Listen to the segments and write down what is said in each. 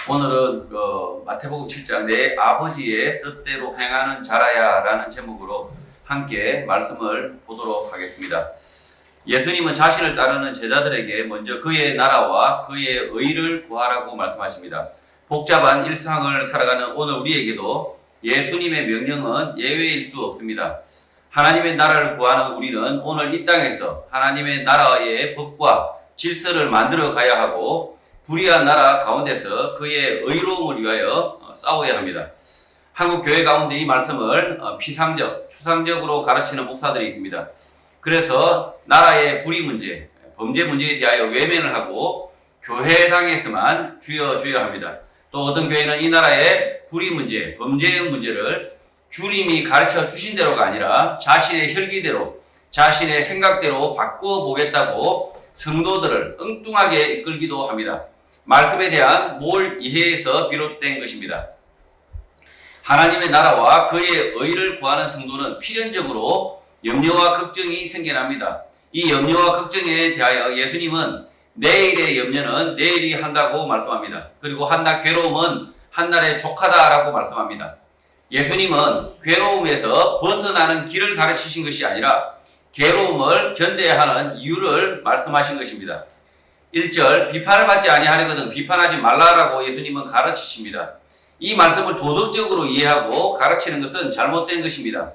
오늘은 마태복음 7장 내 아버지의 뜻대로 행하는 자라야 라는 제목으로 함께 말씀을 보도록 하겠습니다. 예수님은 자신을 따르는 제자들에게 먼저 그의 나라와 그의 의를 구하라고 말씀하십니다. 복잡한 일상을 살아가는 오늘 우리에게도 예수님의 명령은 예외일 수 없습니다. 하나님의 나라를 구하는 우리는 오늘 이 땅에서 하나님의 나라의 법과 질서를 만들어 가야 하고 불의한 나라 가운데서 그의 의로움을 위하여 싸워야 합니다. 한국 교회 가운데 이 말씀을 피상적, 추상적으로 가르치는 목사들이 있습니다. 그래서 나라의 불의 문제, 범죄 문제에 대하여 외면을 하고 교회당에서만 주여 주여 합니다. 또 어떤 교회는 이 나라의 불의 문제, 범죄의 문제를 주님이 가르쳐 주신 대로가 아니라 자신의 혈기대로, 자신의 생각대로 바꾸어 보겠다고 성도들을 엉뚱하게 이끌기도 합니다. 말씀에 대한 몰 이해에서 비롯된 것입니다. 하나님의 나라와 그의 의를 구하는 성도는 필연적으로 염려와 걱정이 생겨납니다. 이 염려와 걱정에 대하여 예수님은 내일의 염려는 내일이 한다고 말씀합니다. 그리고 한낱 괴로움은 한날의 족하다라고 말씀합니다. 예수님은 괴로움에서 벗어나는 길을 가르치신 것이 아니라 괴로움을 견뎌야 하는 이유를 말씀하신 것입니다. 1절 비판을 받지 아니하려거든 비판하지 말라라고 예수님은 가르치십니다. 이 말씀을 도덕적으로 이해하고 가르치는 것은 잘못된 것입니다.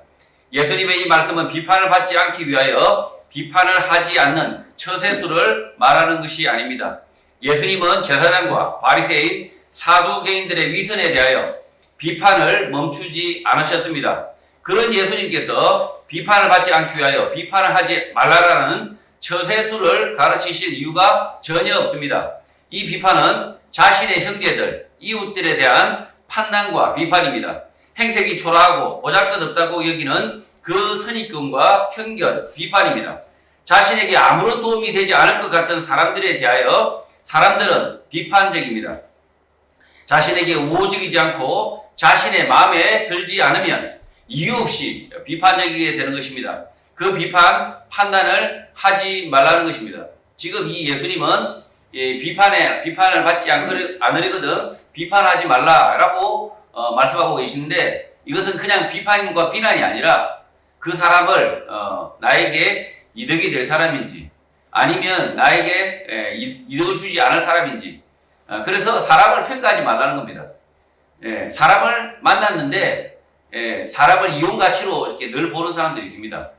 예수님의 이 말씀은 비판을 받지 않기 위하여 비판을 하지 않는 처세술을 말하는 것이 아닙니다. 예수님은 제사장과 바리새인, 사두개인들의 위선에 대하여 비판을 멈추지 않으셨습니다. 그런 예수님께서 비판을 받지 않기 위하여 비판을 하지 말라라는 처세술을 가르치실 이유가 전혀 없습니다. 이 비판은 자신의 형제들, 이웃들에 대한 판단과 비판입니다. 행색이 초라하고 보잘것없다고 여기는 그 선입견과 편견, 비판입니다. 자신에게 아무런 도움이 되지 않을 것 같은 사람들에 대하여 사람들은 비판적입니다. 자신에게 우호적이지 않고 자신의 마음에 들지 않으면 이유 없이 비판적이게 되는 것입니다. 그 비판, 판단을 하지 말라는 것입니다. 지금 이 예수님은 비판을 받지 않으려거든 비판하지 말라라고 말씀하고 계시는데 이것은 그냥 비판과 비난이 아니라 그 사람을 나에게 이득이 될 사람인지 아니면 나에게 이득을 주지 않을 사람인지 그래서 사람을 평가하지 말라는 겁니다. 사람을 만났는데 사람을 이용 가치로 이렇게 늘 보는 사람들이 있습니다.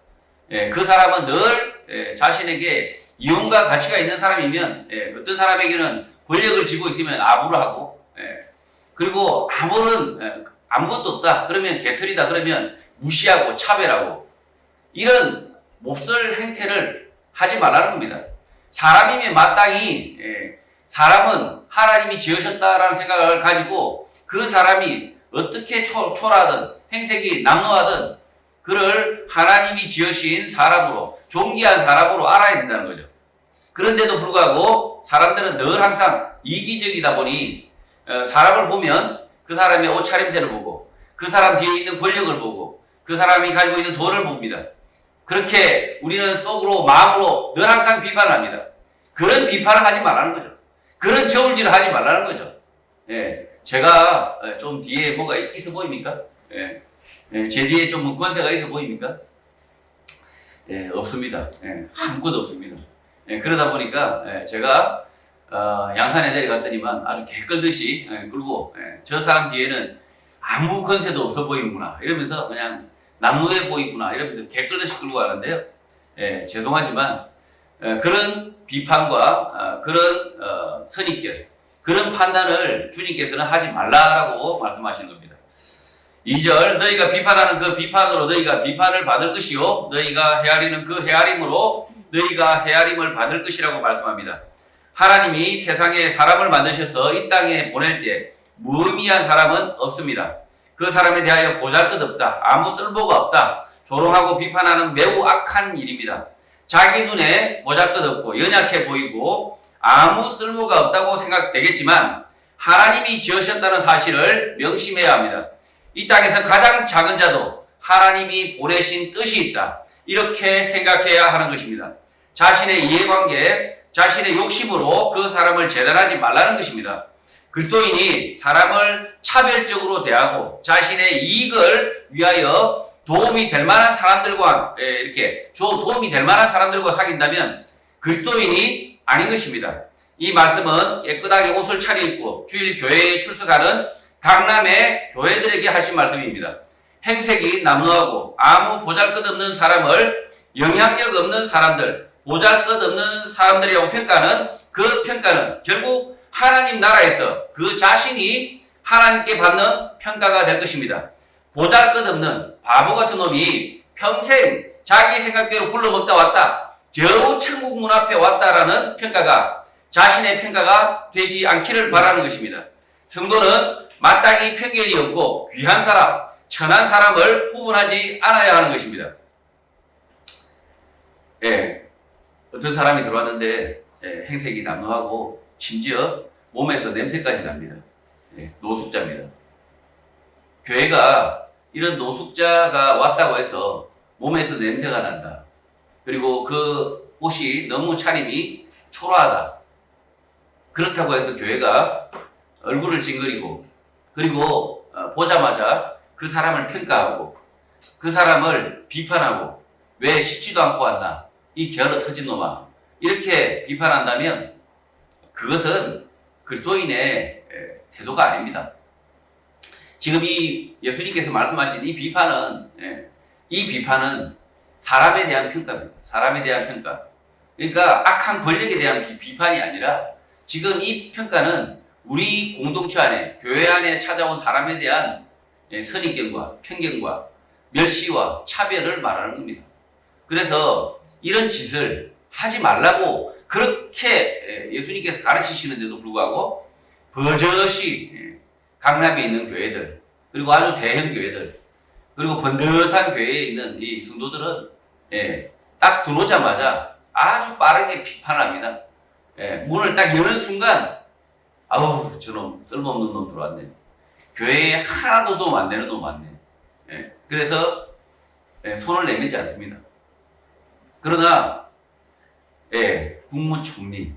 그 사람은 늘 자신에게 이용과 가치가 있는 사람이면 어떤 사람에게는 권력을 쥐고 있으면 아부를 하고 그리고 아무것도 없다 그러면 개털이다 그러면 무시하고 차별하고 이런 몹쓸 행태를 하지 말라는 겁니다. 사람이면 마땅히 사람은 하나님이 지으셨다라는 생각을 가지고 그 사람이 어떻게 초라하든 행색이 남루하든 그를 하나님이 지으신 사람으로 존귀한 사람으로 알아야 된다는 거죠. 그런데도 불구하고 사람들은 늘 항상 이기적이다 보니 사람을 보면 그 사람의 옷차림새를 보고 그 사람 뒤에 있는 권력을 보고 그 사람이 가지고 있는 돈을 봅니다. 그렇게 우리는 속으로 마음으로 늘 항상 비판을 합니다. 그런 비판을 하지 말라는 거죠. 그런 저울질을 하지 말라는 거죠. 제가 좀 뒤에 뭐가 있어 보입니까? 제 뒤에 좀 권세가 있어 보입니까? 없습니다. 아무것도 없습니다. 그러다 보니까 제가 양산에 내려갔더니만 아주 개끌듯이 끌고 저 사람 뒤에는 아무 권세도 없어 보이는구나 이러면서 그냥 남루해 보이구나 이러면서 개끌듯이 끌고 가는데요. 죄송하지만 그런 비판과 그런 선입견 그런 판단을 주님께서는 하지 말라라고 말씀하시는 겁니다. 2절 너희가 비판하는 그 비판으로 너희가 비판을 받을 것이요 너희가 헤아리는 그 헤아림으로 너희가 헤아림을 받을 것이라고 말씀합니다. 하나님이 세상에 사람을 만드셔서 이 땅에 보낼 때 무의미한 사람은 없습니다. 그 사람에 대하여 보잘것없다, 아무 쓸모가 없다, 조롱하고 비판하는 매우 악한 일입니다. 자기 눈에 보잘것없고 연약해 보이고 아무 쓸모가 없다고 생각되겠지만 하나님이 지으셨다는 사실을 명심해야 합니다. 이 땅에서 가장 작은 자도 하나님이 보내신 뜻이 있다. 이렇게 생각해야 하는 것입니다. 자신의 이해관계, 자신의 욕심으로 그 사람을 재단하지 말라는 것입니다. 그리스도인이 사람을 차별적으로 대하고 자신의 이익을 위하여 도움이 될 만한 사람들과 이렇게 도움이 될 만한 사람들과 사귄다면 그리스도인이 아닌 것입니다. 이 말씀은 깨끗하게 옷을 차려입고 주일 교회에 출석하는 강남의 교회들에게 하신 말씀입니다. 행색이 남루하고 아무 보잘것없는 사람을 영향력 없는 사람들, 보잘것없는 사람들이라고 평가하는 그 평가는 결국 하나님 나라에서 그 자신이 하나님께 받는 평가가 될 것입니다. 보잘것없는 바보 같은 놈이 평생 자기 생각대로 굴러먹다 왔다, 겨우 천국 문 앞에 왔다라는 평가가 자신의 평가가 되지 않기를 바라는 것입니다. 성도는 마땅히 편견이 없고 귀한 사람, 천한 사람을 구분하지 않아야 하는 것입니다. 어떤 사람이 들어왔는데 행색이 남루하고 심지어 몸에서 냄새까지 납니다. 노숙자입니다. 교회가 이런 노숙자가 왔다고 해서 몸에서 냄새가 난다. 그리고 그 옷이 너무 차림이 초라하다. 그렇다고 해서 교회가 얼굴을 찡그리고 그리고 보자마자 그 사람을 평가하고 그 사람을 비판하고 왜 씻지도 않고 왔나? 이 게으르 터진 놈아. 이렇게 비판한다면 그것은 그리스도인의 태도가 아닙니다. 지금 이 예수님께서 말씀하신 이 비판은 사람에 대한 평가입니다. 사람에 대한 평가. 그러니까 악한 권력에 대한 비판이 아니라 지금 이 평가는 우리 공동체 안에, 교회 안에 찾아온 사람에 대한 선입견과 편견과 멸시와 차별을 말하는 겁니다. 그래서 이런 짓을 하지 말라고 그렇게 예수님께서 가르치시는데도 불구하고 버젓이 강남에 있는 교회들, 그리고 아주 대형 교회들, 그리고 번듯한 교회에 있는 이 성도들은 딱 들어오자마자 아주 빠르게 비판합니다. 문을 딱 여는 순간 아우 저놈 쓸모없는 놈 들어왔네. 교회에 하나도 도움 안 되는 놈 왔네. 그래서 손을 내밀지 않습니다. 그러나 국무총리,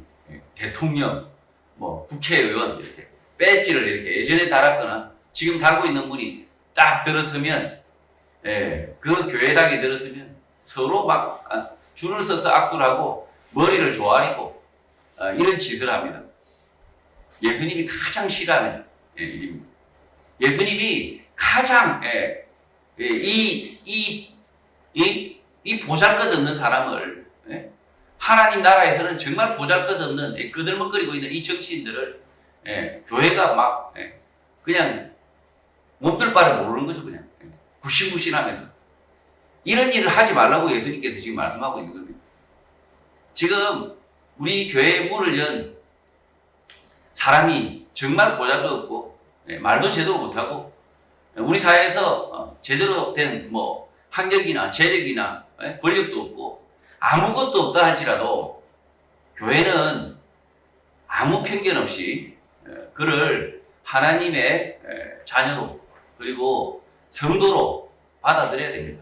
대통령, 국회의원 이렇게 배지를 이렇게 예전에 달았거나 지금 달고 있는 분이 딱 들어서면 그 교회당에 들어서면 서로 막 줄을 서서 악수를 하고 머리를 조아리고 이런 짓을 합니다. 예수님이 가장 싫어하는 일입니다. 예수님이 가장 이 보잘것없는 사람을 하나님 나라에서는 정말 보잘것없는 그들먹거리고 있는 이 정치인들을 교회가 막 그냥 몸둘 바를 모르는 거죠. 그냥 굴신굴신하면서 이런 일을 하지 말라고 예수님께서 지금 말씀하고 있는 겁니다. 지금 우리 교회에 문을 연 사람이 정말 보잘것없고 말도 제대로 못하고 우리 사회에서 제대로 된 학력이나 재력이나 권력도 없고 아무것도 없다 할지라도 교회는 아무 편견 없이 그를 하나님의 자녀로 그리고 성도로 받아들여야 됩니다.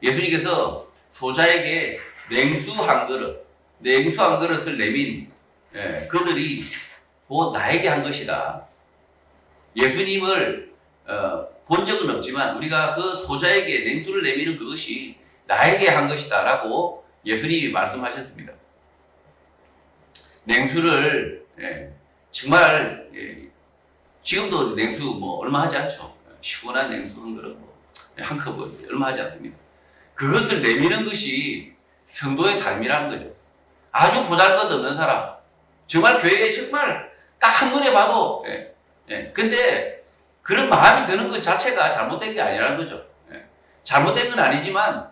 예수님께서 소자에게 냉수 한 그릇을 내민 그들이 곧 나에게 한 것이다. 예수님을 본 적은 없지만 우리가 그 소자에게 냉수를 내미는 그것이 나에게 한 것이다 라고 예수님이 말씀하셨습니다. 냉수를 정말 지금도 냉수 얼마 하지 않죠. 시원한 냉수 한 그릇 한 컵은 얼마 하지 않습니다. 그것을 내미는 것이 성도의 삶이라는 거죠. 아주 보잘것없는 사람, 정말 교회에 정말 딱 한눈에 봐도 근데 그런 마음이 드는 것 자체가 잘못된 게 아니라는 거죠. 잘못된 건 아니지만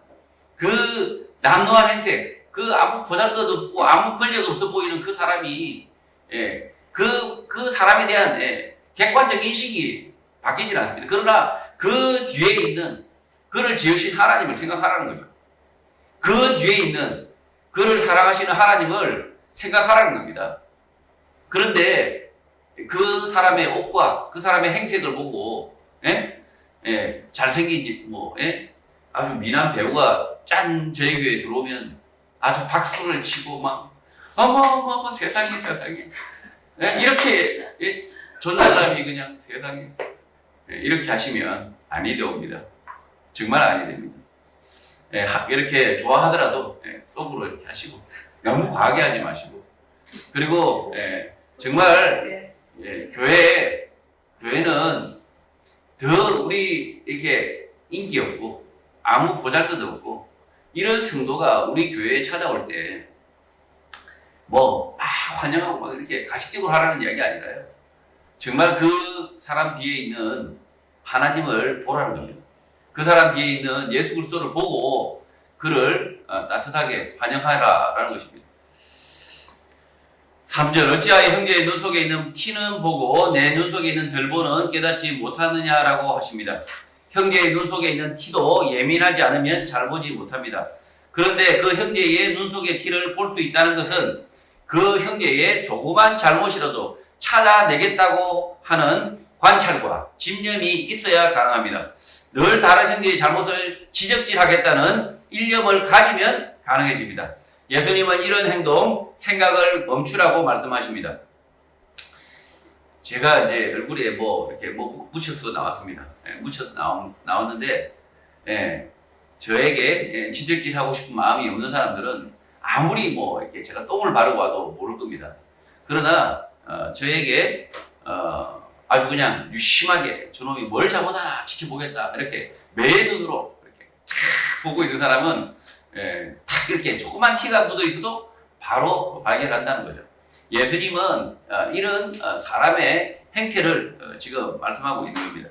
그 남루한 행색, 그 아무 보잘것없고 아무 권력 없어 보이는 그 사람이 그 사람에 대한 객관적 인식이 바뀌질 않습니다. 그러나 그 뒤에 있는 그를 지으신 하나님을 생각하라는 거죠. 그 뒤에 있는 그를 사랑하시는 하나님을 생각하라는 겁니다. 그런데 그 사람의 옷과 그 사람의 행색을 보고 잘생긴 아주 미남 배우가 짠 저희 교회에 들어오면 아주 박수를 치고 막 어머 세상에 이렇게 존잘남이 그냥 세상에 이렇게 하시면 아니 되옵니다. 정말 아니 됩니다. 이렇게 좋아하더라도 속으로 이렇게 하시고 너무 과하게 하지 마시고 그리고 정말 교회는 더 우리 이렇게 인기 없고 아무 보잘것 없고 이런 성도가 우리 교회에 찾아올 때 뭐 막 환영하고 막 이렇게 가식적으로 하라는 이야기 아니라요. 정말 그 사람 뒤에 있는 하나님을 보라는 겁니다. 그 사람 뒤에 있는 예수 그리스도를 보고 그를 따뜻하게 환영하라라는 것입니다. 3절 어찌하여 형제의 눈 속에 있는 티는 보고 내 눈 속에 있는 들보는 깨닫지 못하느냐라고 하십니다. 형제의 눈 속에 있는 티도 예민하지 않으면 잘 보지 못합니다. 그런데 그 형제의 눈 속의 티를 볼 수 있다는 것은 그 형제의 조그만 잘못이라도 찾아내겠다고 하는 관찰과 집념이 있어야 가능합니다. 늘 다른 형제의 잘못을 지적질하겠다는 일념을 가지면 가능해집니다. 예수님은 이런 행동, 생각을 멈추라고 말씀하십니다. 제가 이제 얼굴에 이렇게 묻혀서 나왔습니다. 묻혀서 나왔는데, 저에게 지적질하고 싶은 마음이 없는 사람들은 아무리 이렇게 제가 똥을 바르고 와도 모를 겁니다. 그러나, 저에게, 아주 그냥 유심하게 저놈이 뭘 잘못하나 지켜보겠다. 이렇게 매의 눈으로 이렇게 착 보고 있는 사람은, 탁 이렇게 조그만 티가 묻어 있어도 바로 발견한다는 거죠. 예수님은 이런 사람의 행태를 지금 말씀하고 있는 겁니다.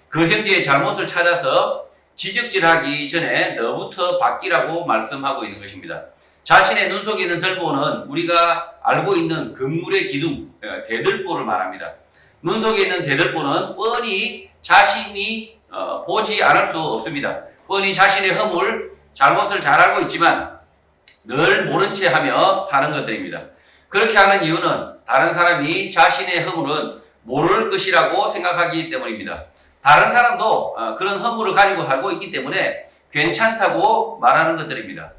그 형제의 잘못을 찾아서 지적질하기 전에 너부터 바뀌라고 말씀하고 있는 것입니다. 자신의 눈 속에 있는 들보는 우리가 알고 있는 건물의 기둥, 대들보를 말합니다. 눈 속에 있는 대들보는 뻔히 자신이 보지 않을 수 없습니다. 뻔히 자신의 허물, 잘못을 잘 알고 있지만 늘 모른 채 하며 사는 것들입니다. 그렇게 하는 이유는 다른 사람이 자신의 허물은 모를 것이라고 생각하기 때문입니다. 다른 사람도 그런 허물을 가지고 살고 있기 때문에 괜찮다고 말하는 것들입니다.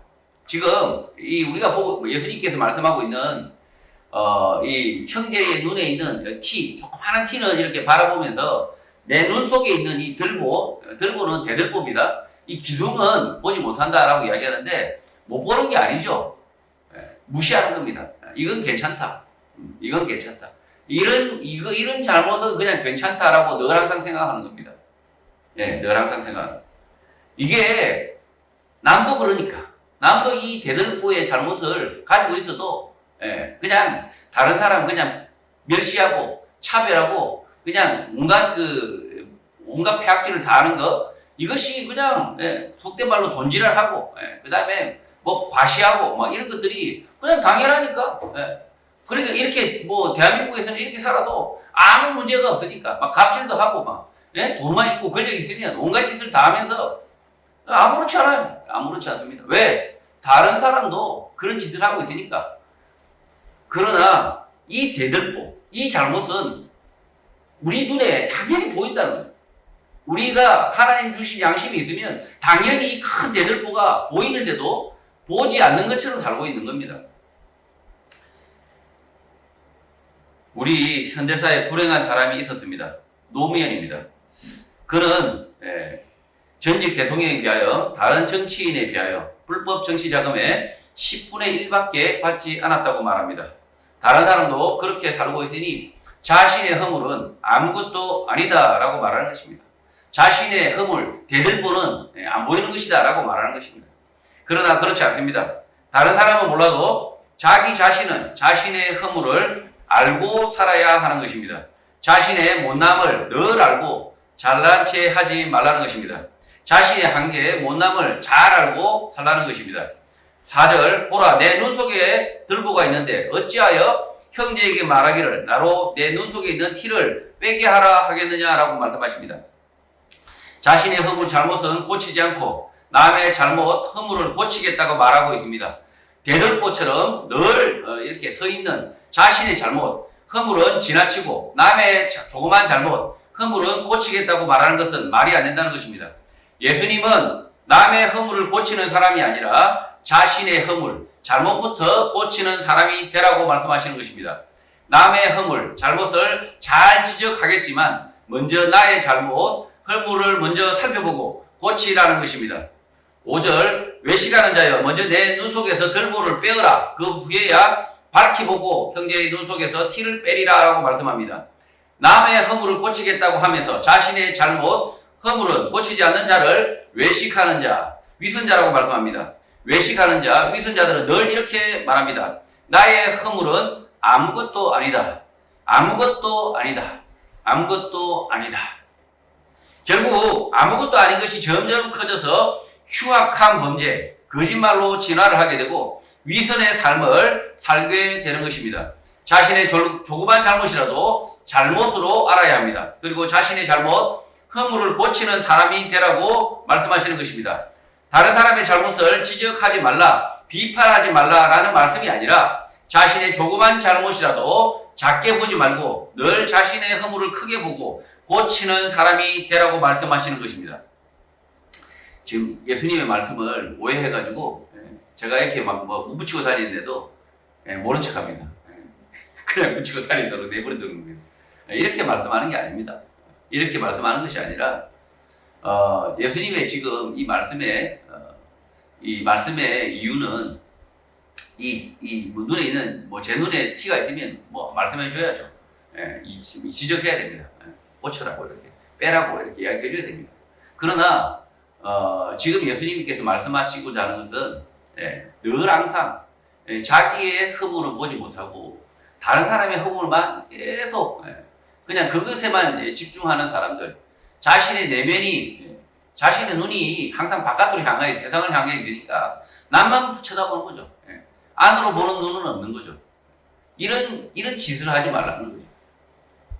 지금 우리가 보고 예수님께서 말씀하고 있는 이 형제의 눈에 있는 티, 조그마한 티는 이렇게 바라보면서 내 눈 속에 있는 이 들보는 대들보입니다. 이 기둥은 보지 못한다라고 이야기하는데 못 보는 게 아니죠. 무시하는 겁니다. 이건 괜찮다. 이건 괜찮다. 이런 잘못은 그냥 괜찮다라고 늘 항상 생각하는 겁니다. 늘 항상 생각하는. 이게 남도 그러니까. 남도 이 대들보의 잘못을 가지고 있어도 그냥 다른 사람 그냥 멸시하고 차별하고 그냥 온갖 폐악질을 다 하는 것 이것이 그냥 속된 말로 돈지랄하고 그 다음에 과시하고 막 이런 것들이 그냥 당연하니까 그러니까 이렇게 대한민국에서는 이렇게 살아도 아무 문제가 없으니까 막 갑질도 하고 막 돈만 있고 권력 있으면 온갖 짓을 다 하면서 아무렇지 않아요. 아무렇지 않습니다. 왜? 다른 사람도 그런 짓을 하고 있으니까. 그러나 이 대들보, 이 잘못은 우리 눈에 당연히 보인다는 거예요. 우리가 하나님 주신 양심이 있으면 당연히 이 큰 대들보가 보이는데도 보지 않는 것처럼 살고 있는 겁니다. 우리 현대사에 불행한 사람이 있었습니다. 노무현입니다. 그는 전직 대통령에 비하여 다른 정치인에 비하여 불법 정치 자금의 10분의 1밖에 받지 않았다고 말합니다. 다른 사람도 그렇게 살고 있으니 자신의 허물은 아무것도 아니다라고 말하는 것입니다. 자신의 허물, 대들보는 안 보이는 것이다 라고 말하는 것입니다. 그러나 그렇지 않습니다. 다른 사람은 몰라도 자기 자신은 자신의 허물을 알고 살아야 하는 것입니다. 자신의 못남을 늘 알고 잘난 채 하지 말라는 것입니다. 자신의 한계, 못남을 잘 알고 살라는 것입니다. 4절 보라 내 눈 속에 들보가 있는데 어찌하여 형제에게 말하기를 나로 내 눈 속에 있는 티를 빼게 하라 하겠느냐라고 말씀하십니다. 자신의 허물 잘못은 고치지 않고 남의 잘못 허물을 고치겠다고 말하고 있습니다. 대들보처럼 늘 이렇게 서 있는 자신의 잘못 허물은 지나치고 남의 조그만 잘못 허물은 고치겠다고 말하는 것은 말이 안 된다는 것입니다. 예수님은 남의 허물을 고치는 사람이 아니라 자신의 허물, 잘못부터 고치는 사람이 되라고 말씀하시는 것입니다. 남의 허물, 잘못을 잘 지적하겠지만 먼저 나의 잘못, 허물을 먼저 살펴보고 고치라는 것입니다. 5절 외식하는 자여 먼저 내 눈 속에서 들보를 빼어라. 그 후에야 밝히 보고 형제의 눈 속에서 티를 빼리라 라고 말씀합니다. 남의 허물을 고치겠다고 하면서 자신의 잘못, 허물은 고치지 않는 자를 외식하는 자, 위선자라고 말씀합니다. 외식하는 자, 위선자들은 늘 이렇게 말합니다. 나의 허물은 아무것도 아니다. 아무것도 아니다. 아무것도 아니다. 결국 아무것도 아닌 것이 점점 커져서 흉악한 범죄, 거짓말로 진화를 하게 되고 위선의 삶을 살게 되는 것입니다. 자신의 조그만 잘못이라도 잘못으로 알아야 합니다. 그리고 자신의 잘못, 허물을 고치는 사람이 되라고 말씀하시는 것입니다. 다른 사람의 잘못을 지적하지 말라, 비판하지 말라라는 말씀이 아니라 자신의 조그만 잘못이라도 작게 보지 말고 늘 자신의 허물을 크게 보고 고치는 사람이 되라고 말씀하시는 것입니다. 지금 예수님의 말씀을 오해해가지고 제가 이렇게 막 묻히고 다니는데도 모른 척합니다. 그냥 묻히고 다닌다고 내버려두는 겁니다. 이렇게 말씀하는 게 아닙니다. 이렇게 말씀하는 것이 아니라 예수님의 지금 이 말씀의 이유는 눈에 있는 제 눈에 티가 있으면 말씀해 줘야죠. 지적해야 됩니다. 고쳐라고 이렇게 빼라고 이렇게 이야기해 줘야 됩니다. 그러나 지금 예수님께서 말씀하시고자 하는 것은 늘 항상 자기의 허물을 보지 못하고 다른 사람의 허물만 계속 그냥 그것에만 집중하는 사람들, 자신의 내면이 자신의 눈이 항상 바깥으로 향해 세상을 향해 있으니까 남만 쳐다보는 거죠. 안으로 보는 눈은 없는 거죠. 이런 짓을 하지 말라는 거죠.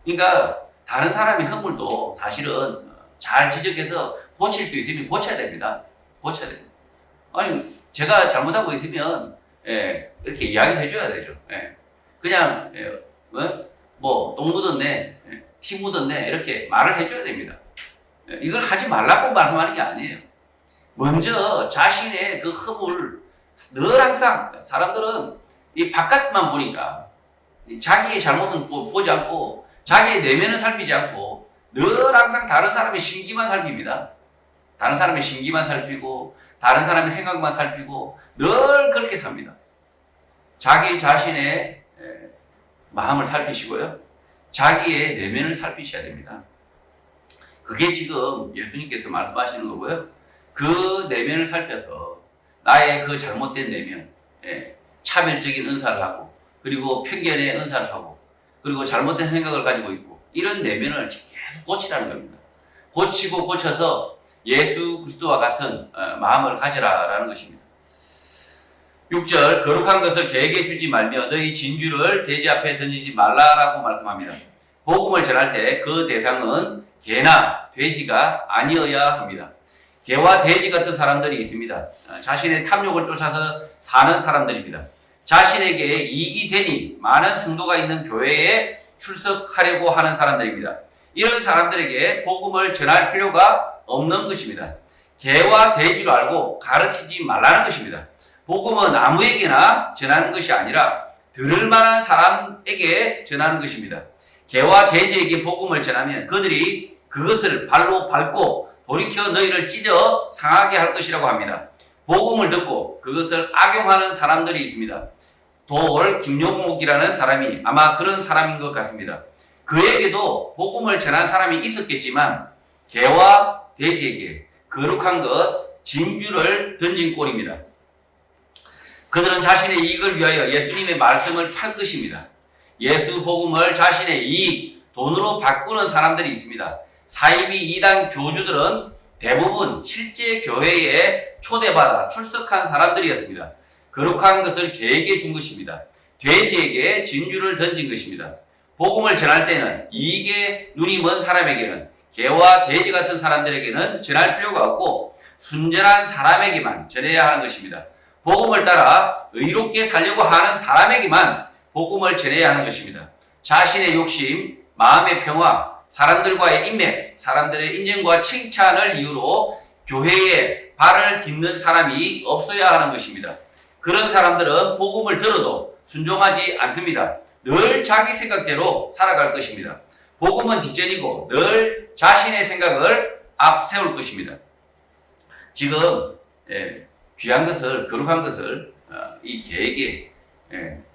그러니까 다른 사람의 허물도 사실은 잘 지적해서 고칠 수 있으면 고쳐야 됩니다. 고쳐야 됩니다. 아니 제가 잘못하고 있으면 이렇게 이야기해 줘야 되죠. 그냥 똥 묻었네, 티 묻었네 이렇게 말을 해줘야 됩니다. 이걸 하지 말라고 말씀하는 게 아니에요. 먼저 자신의 그 허물 늘 항상 사람들은 이 바깥만 보니까 자기의 잘못은 보지 않고 자기의 내면을 살피지 않고 늘 항상 다른 사람의 신기만 살핍니다. 다른 사람의 신기만 살피고 다른 사람의 생각만 살피고 늘 그렇게 삽니다. 자기 자신의 마음을 살피시고요. 자기의 내면을 살피셔야 됩니다. 그게 지금 예수님께서 말씀하시는 거고요. 그 내면을 살펴서 나의 그 잘못된 내면, 차별적인 은사를 하고 그리고 편견의 은사를 하고 그리고 잘못된 생각을 가지고 있고 이런 내면을 계속 고치라는 겁니다. 고치고 고쳐서 예수 그리스도와 같은 마음을 가지라라는 것입니다. 6절 거룩한 것을 개에게 주지 말며 너희 진주를 돼지 앞에 던지지 말라라고 말씀합니다. 복음을 전할 때 그 대상은 개나 돼지가 아니어야 합니다. 개와 돼지 같은 사람들이 있습니다. 자신의 탐욕을 쫓아서 사는 사람들입니다. 자신에게 이익이 되니 많은 성도가 있는 교회에 출석하려고 하는 사람들입니다. 이런 사람들에게 복음을 전할 필요가 없는 것입니다. 개와 돼지로 알고 가르치지 말라는 것입니다. 복음은 아무에게나 전하는 것이 아니라 들을 만한 사람에게 전하는 것입니다. 개와 돼지에게 복음을 전하면 그들이 그것을 발로 밟고 돌이켜 너희를 찢어 상하게 할 것이라고 합니다. 복음을 듣고 그것을 악용하는 사람들이 있습니다. 김용목이라는 사람이 아마 그런 사람인 것 같습니다. 그에게도 복음을 전한 사람이 있었겠지만 개와 돼지에게 거룩한 것 진주를 던진 꼴입니다. 그들은 자신의 이익을 위하여 예수님의 말씀을 팔 것입니다. 예수 복음을 자신의 이익, 돈으로 바꾸는 사람들이 있습니다. 사이비 이단 교주들은 대부분 실제 교회에 초대받아 출석한 사람들이었습니다. 거룩한 것을 개에게 준 것입니다. 돼지에게 진주를 던진 것입니다. 복음을 전할 때는 이익에 눈이 먼 사람에게는 개와 돼지 같은 사람들에게는 전할 필요가 없고 순전한 사람에게만 전해야 하는 것입니다. 복음을 따라 의롭게 살려고 하는 사람에게만 복음을 전해야 하는 것입니다. 자신의 욕심, 마음의 평화, 사람들과의 인맥, 사람들의 인정과 칭찬을 이유로 교회에 발을 딛는 사람이 없어야 하는 것입니다. 그런 사람들은 복음을 들어도 순종하지 않습니다. 늘 자기 생각대로 살아갈 것입니다. 복음은 뒷전이고 늘 자신의 생각을 앞세울 것입니다. 지금 귀한 것을, 거룩한 것을 이 개에게,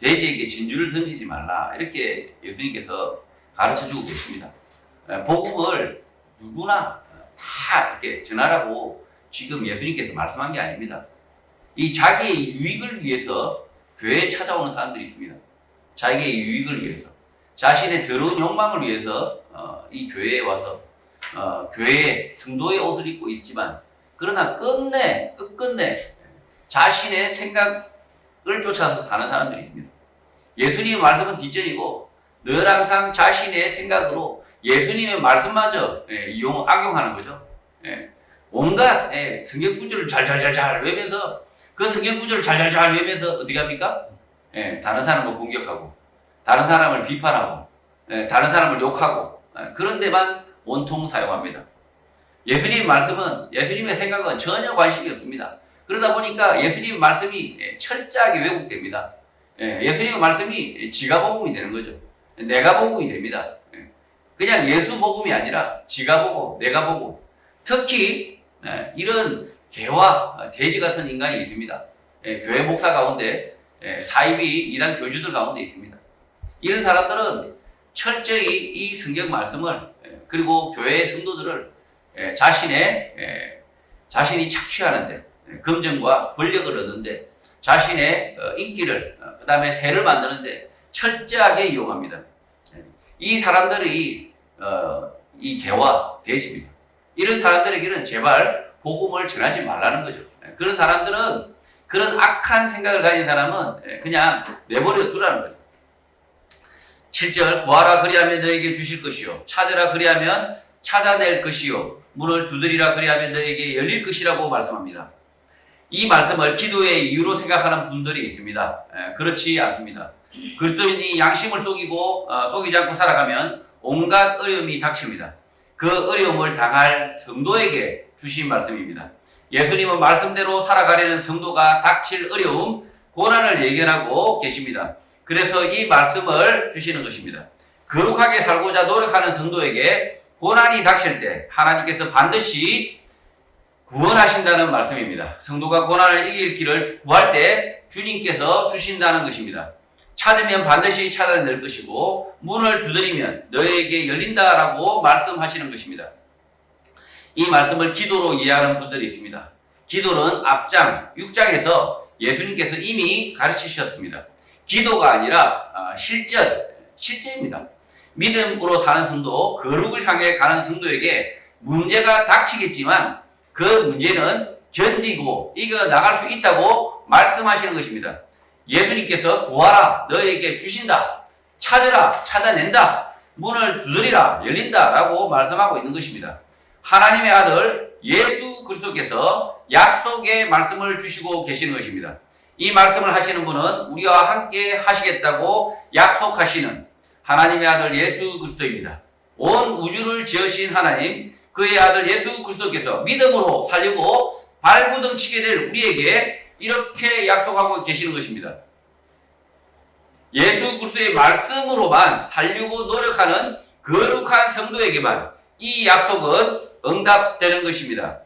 돼지에게 진주를 던지지 말라, 이렇게 예수님께서 가르쳐주고 계십니다. 복음을 누구나 다 이렇게 전하라고 지금 예수님께서 말씀한 게 아닙니다. 이 자기의 유익을 위해서 교회에 찾아오는 사람들이 있습니다. 자기의 유익을 위해서, 자신의 더러운 욕망을 위해서 이 교회에 와서 교회의 성도의 옷을 입고 있지만, 그러나 끝끝내 자신의 생각을 쫓아서 사는 사람들이 있습니다. 예수님의 말씀은 뒷전이고 늘 항상 자신의 생각으로 예수님의 말씀마저 악용하는 거죠. 온갖 성경 구절을 잘 외면서, 그 성경 구절을 잘 외면서 어디 갑니까? 다른 사람을 공격하고, 다른 사람을 비판하고, 다른 사람을 욕하고, 그런 데만 온통 사용합니다. 예수님의 말씀은, 예수님의 생각은 전혀 관심이 없습니다. 그러다 보니까 예수님의 말씀이 철저하게 왜곡됩니다. 예수님의 말씀이 지가 복음이 되는 거죠. 내가 복음이 됩니다. 그냥 예수 복음이 아니라 지가 복음, 내가 복음. 특히 이런 개와 돼지 같은 인간이 있습니다. 교회 목사 가운데, 사이비 이단 교주들 가운데 있습니다. 이런 사람들은 철저히 이 성경 말씀을, 그리고 교회의 성도들을 자신이 착취하는데, 금전과 권력을 얻는데, 자신의 인기를, 그 다음에 세를 만드는데 철저하게 이용합니다. 이 사람들이 이 개와 돼지입니다. 이런 사람들에게는 제발 복음을 전하지 말라는 거죠. 그런 사람들은, 그런 악한 생각을 가진 사람은 그냥 내버려 두라는 거죠. 7절, 구하라 그리하면 너에게 주실 것이요, 찾으라 그리하면 찾아낼 것이요, 문을 두드리라 그리하면 너에게 열릴 것이라고 말씀합니다. 이 말씀을 기도의 이유로 생각하는 분들이 있습니다. 그렇지 않습니다. 그리스도인이 양심을 속이지 않고 살아가면 온갖 어려움이 닥칩니다. 그 어려움을 당할 성도에게 주신 말씀입니다. 예수님은 말씀대로 살아가려는 성도가 닥칠 어려움, 고난을 예견하고 계십니다. 그래서 이 말씀을 주시는 것입니다. 거룩하게 살고자 노력하는 성도에게 고난이 닥칠 때 하나님께서 반드시 구원하신다는 말씀입니다. 성도가 고난을 이길 길을 구할 때 주님께서 주신다는 것입니다. 찾으면 반드시 찾아낼 것이고, 문을 두드리면 너에게 열린다라고 말씀하시는 것입니다. 이 말씀을 기도로 이해하는 분들이 있습니다. 기도는 앞장 6장에서 예수님께서 이미 가르치셨습니다. 기도가 아니라 실제입니다. 믿음으로 사는 성도, 거룩을 향해 가는 성도에게 문제가 닥치겠지만 그 문제는 견디고 이겨나갈 수 있다고 말씀하시는 것입니다. 예수님께서 구하라, 너에게 주신다. 찾으라, 찾아낸다. 문을 두드리라, 열린다 라고 말씀하고 있는 것입니다. 하나님의 아들 예수 그리스도께서 약속의 말씀을 주시고 계시는 것입니다. 이 말씀을 하시는 분은 우리와 함께 하시겠다고 약속하시는 하나님의 아들 예수 그리스도입니다. 온 우주를 지으신 하나님, 그의 아들 예수 그리스도께서 믿음으로 살리고 발부둥 치게 될 우리에게 이렇게 약속하고 계시는 것입니다. 예수 그리스도의 말씀으로만 살리고 노력하는 거룩한 성도에게만 이 약속은 응답되는 것입니다.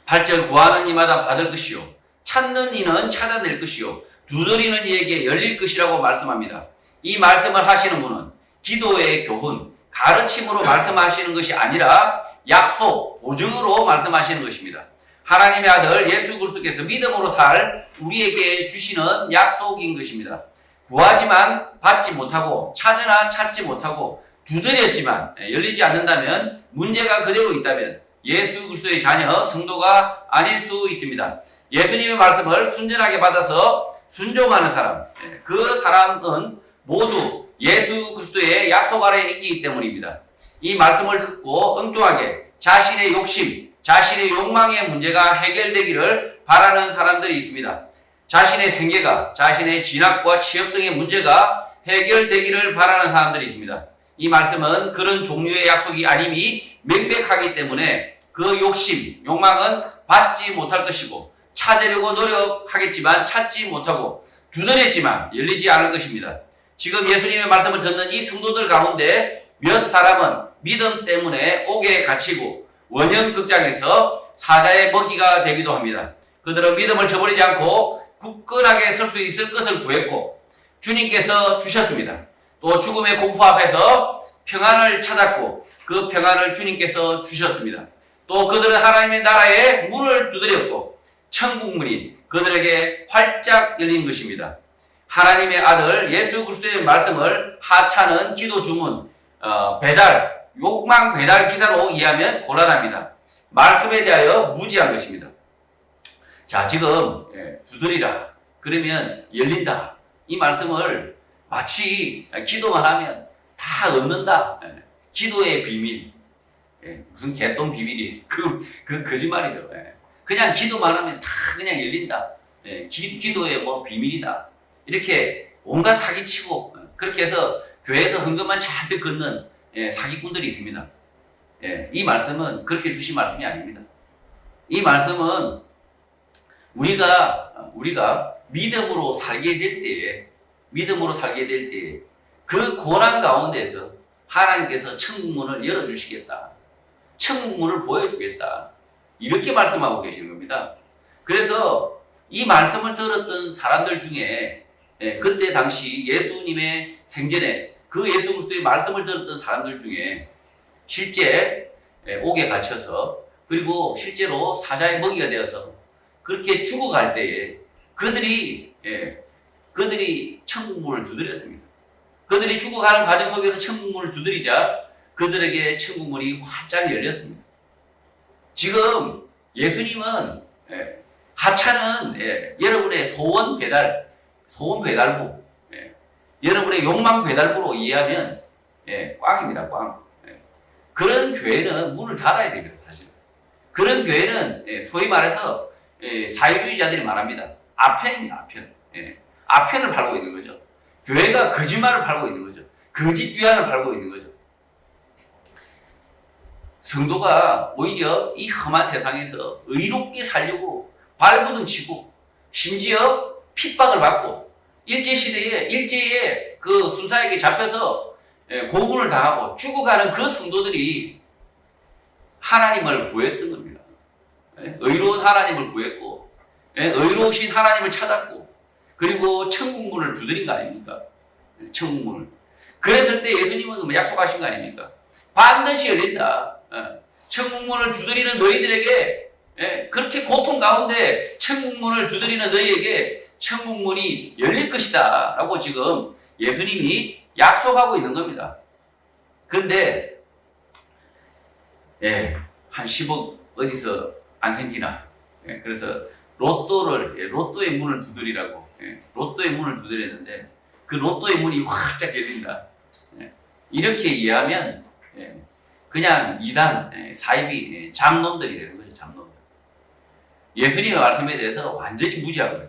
8절, 구하는 이마다 받을 것이요, 찾는 이는 찾아낼 것이요, 두드리는 이에게 열릴 것이라고 말씀합니다. 이 말씀을 하시는 분은 기도의 교훈, 가르침으로 말씀하시는 것이 아니라 약속, 보증으로 말씀하시는 것입니다. 하나님의 아들 예수 그리스도께서 믿음으로 살 우리에게 주시는 약속인 것입니다. 구하지만 받지 못하고, 찾으나 찾지 못하고, 두드렸지만 열리지 않는다면, 문제가 그대로 있다면 예수 그리스도의 자녀, 성도가 아닐 수 있습니다. 예수님의 말씀을 순전하게 받아서 순종하는 사람, 그 사람은 모두 예수 그리스도의 약속 아래에 있기 때문입니다. 이 말씀을 듣고 엉뚱하게 자신의 욕심, 자신의 욕망의 문제가 해결되기를 바라는 사람들이 있습니다. 자신의 생계가, 자신의 진학과 취업 등의 문제가 해결되기를 바라는 사람들이 있습니다. 이 말씀은 그런 종류의 약속이 아님이 명백하기 때문에 그 욕심, 욕망은 받지 못할 것이고, 찾으려고 노력하겠지만 찾지 못하고, 두드렸지만 열리지 않을 것입니다. 지금 예수님의 말씀을 듣는 이 성도들 가운데 몇 사람은 믿음 때문에 옥에 갇히고 원형극장에서 사자의 먹이가 되기도 합니다. 그들은 믿음을 저버리지 않고 굳건하게 설 수 있을 것을 구했고 주님께서 주셨습니다. 또 죽음의 공포 앞에서 평안을 찾았고 그 평안을 주님께서 주셨습니다. 또 그들은 하나님의 나라의 문을 두드렸고 천국문이 그들에게 활짝 열린 것입니다. 하나님의 아들 예수 그리스도의 말씀을 하찮은 기도 주문, 배달, 욕망 배달 기사로 이해하면 곤란합니다. 말씀에 대하여 무지한 것입니다. 자, 지금 두드리라 그러면 열린다 이 말씀을 마치 기도만 하면 다 얻는다. 기도의 비밀. 무슨 개똥 비밀이 그 거짓말이죠. 그냥 기도만 하면 다 그냥 열린다. 기도의 뭐 비밀이다. 이렇게 온갖 사기치고 그렇게 해서 교회에서 헌금만 잔뜩 걷는 사기꾼들이 있습니다. 이 말씀은 그렇게 주신 말씀이 아닙니다. 이 말씀은 우리가 믿음으로 살게 될 때에 그 고난 가운데서 하나님께서 천국문을 열어주시겠다. 천국문을 보여주겠다. 이렇게 말씀하고 계시는 겁니다. 그래서 이 말씀을 들었던 사람들 중에 그때 당시 예수님의 생전에 그 예수 그리스도의 말씀을 들었던 사람들 중에 실제 옥에 갇혀서 그리고 실제로 사자의 먹이가 되어서 그렇게 죽어갈 때에 그들이 천국문을 두드렸습니다. 그들이 죽어가는 과정 속에서 천국문을 두드리자 그들에게 천국문이 활짝 열렸습니다. 지금 예수님은 하찮은 여러분의 소원 배달부, 여러분의 욕망 배달부로 이해하면 꽝입니다. 꽝. 그런 교회는 문을 닫아야 됩니다. 사실 그런 교회는 소위 말해서 사회주의자들이 말합니다. 아편입니다. 아편을 팔고 있는 거죠. 교회가 거짓말을 팔고 있는 거죠. 거짓 위안을 팔고 있는 거죠. 성도가 오히려 이 험한 세상에서 의롭게 살려고 발버둥 치고 심지어 핍박을 받고 일제에 그 순사에게 잡혀서 고문을 당하고 죽어가는 그 성도들이 하나님을 구했던 겁니다. 의로운 하나님을 구했고 의로우신 하나님을 찾았고 그리고 천국문을 두드린 거 아닙니까? 천국문을. 그랬을 때 예수님은 약속하신 거 아닙니까? 반드시 열린다. 천국문을 두드리는 너희들에게 그렇게 고통 가운데 천국문을 두드리는 너희에게 천국문이 열릴 것이다 라고 지금 예수님이 약속하고 있는 겁니다. 근데 한 10억 어디서 안 생기나. 그래서 로또의 문을 두드리라고 로또의 문을 두드렸는데 그 로또의 문이 활짝 열린다. 이렇게 이해하면 그냥 이단, 사이비, 잡놈들이 되는 거죠. 잡놈들. 예수님의 말씀에 대해서 완전히 무지한 거예요.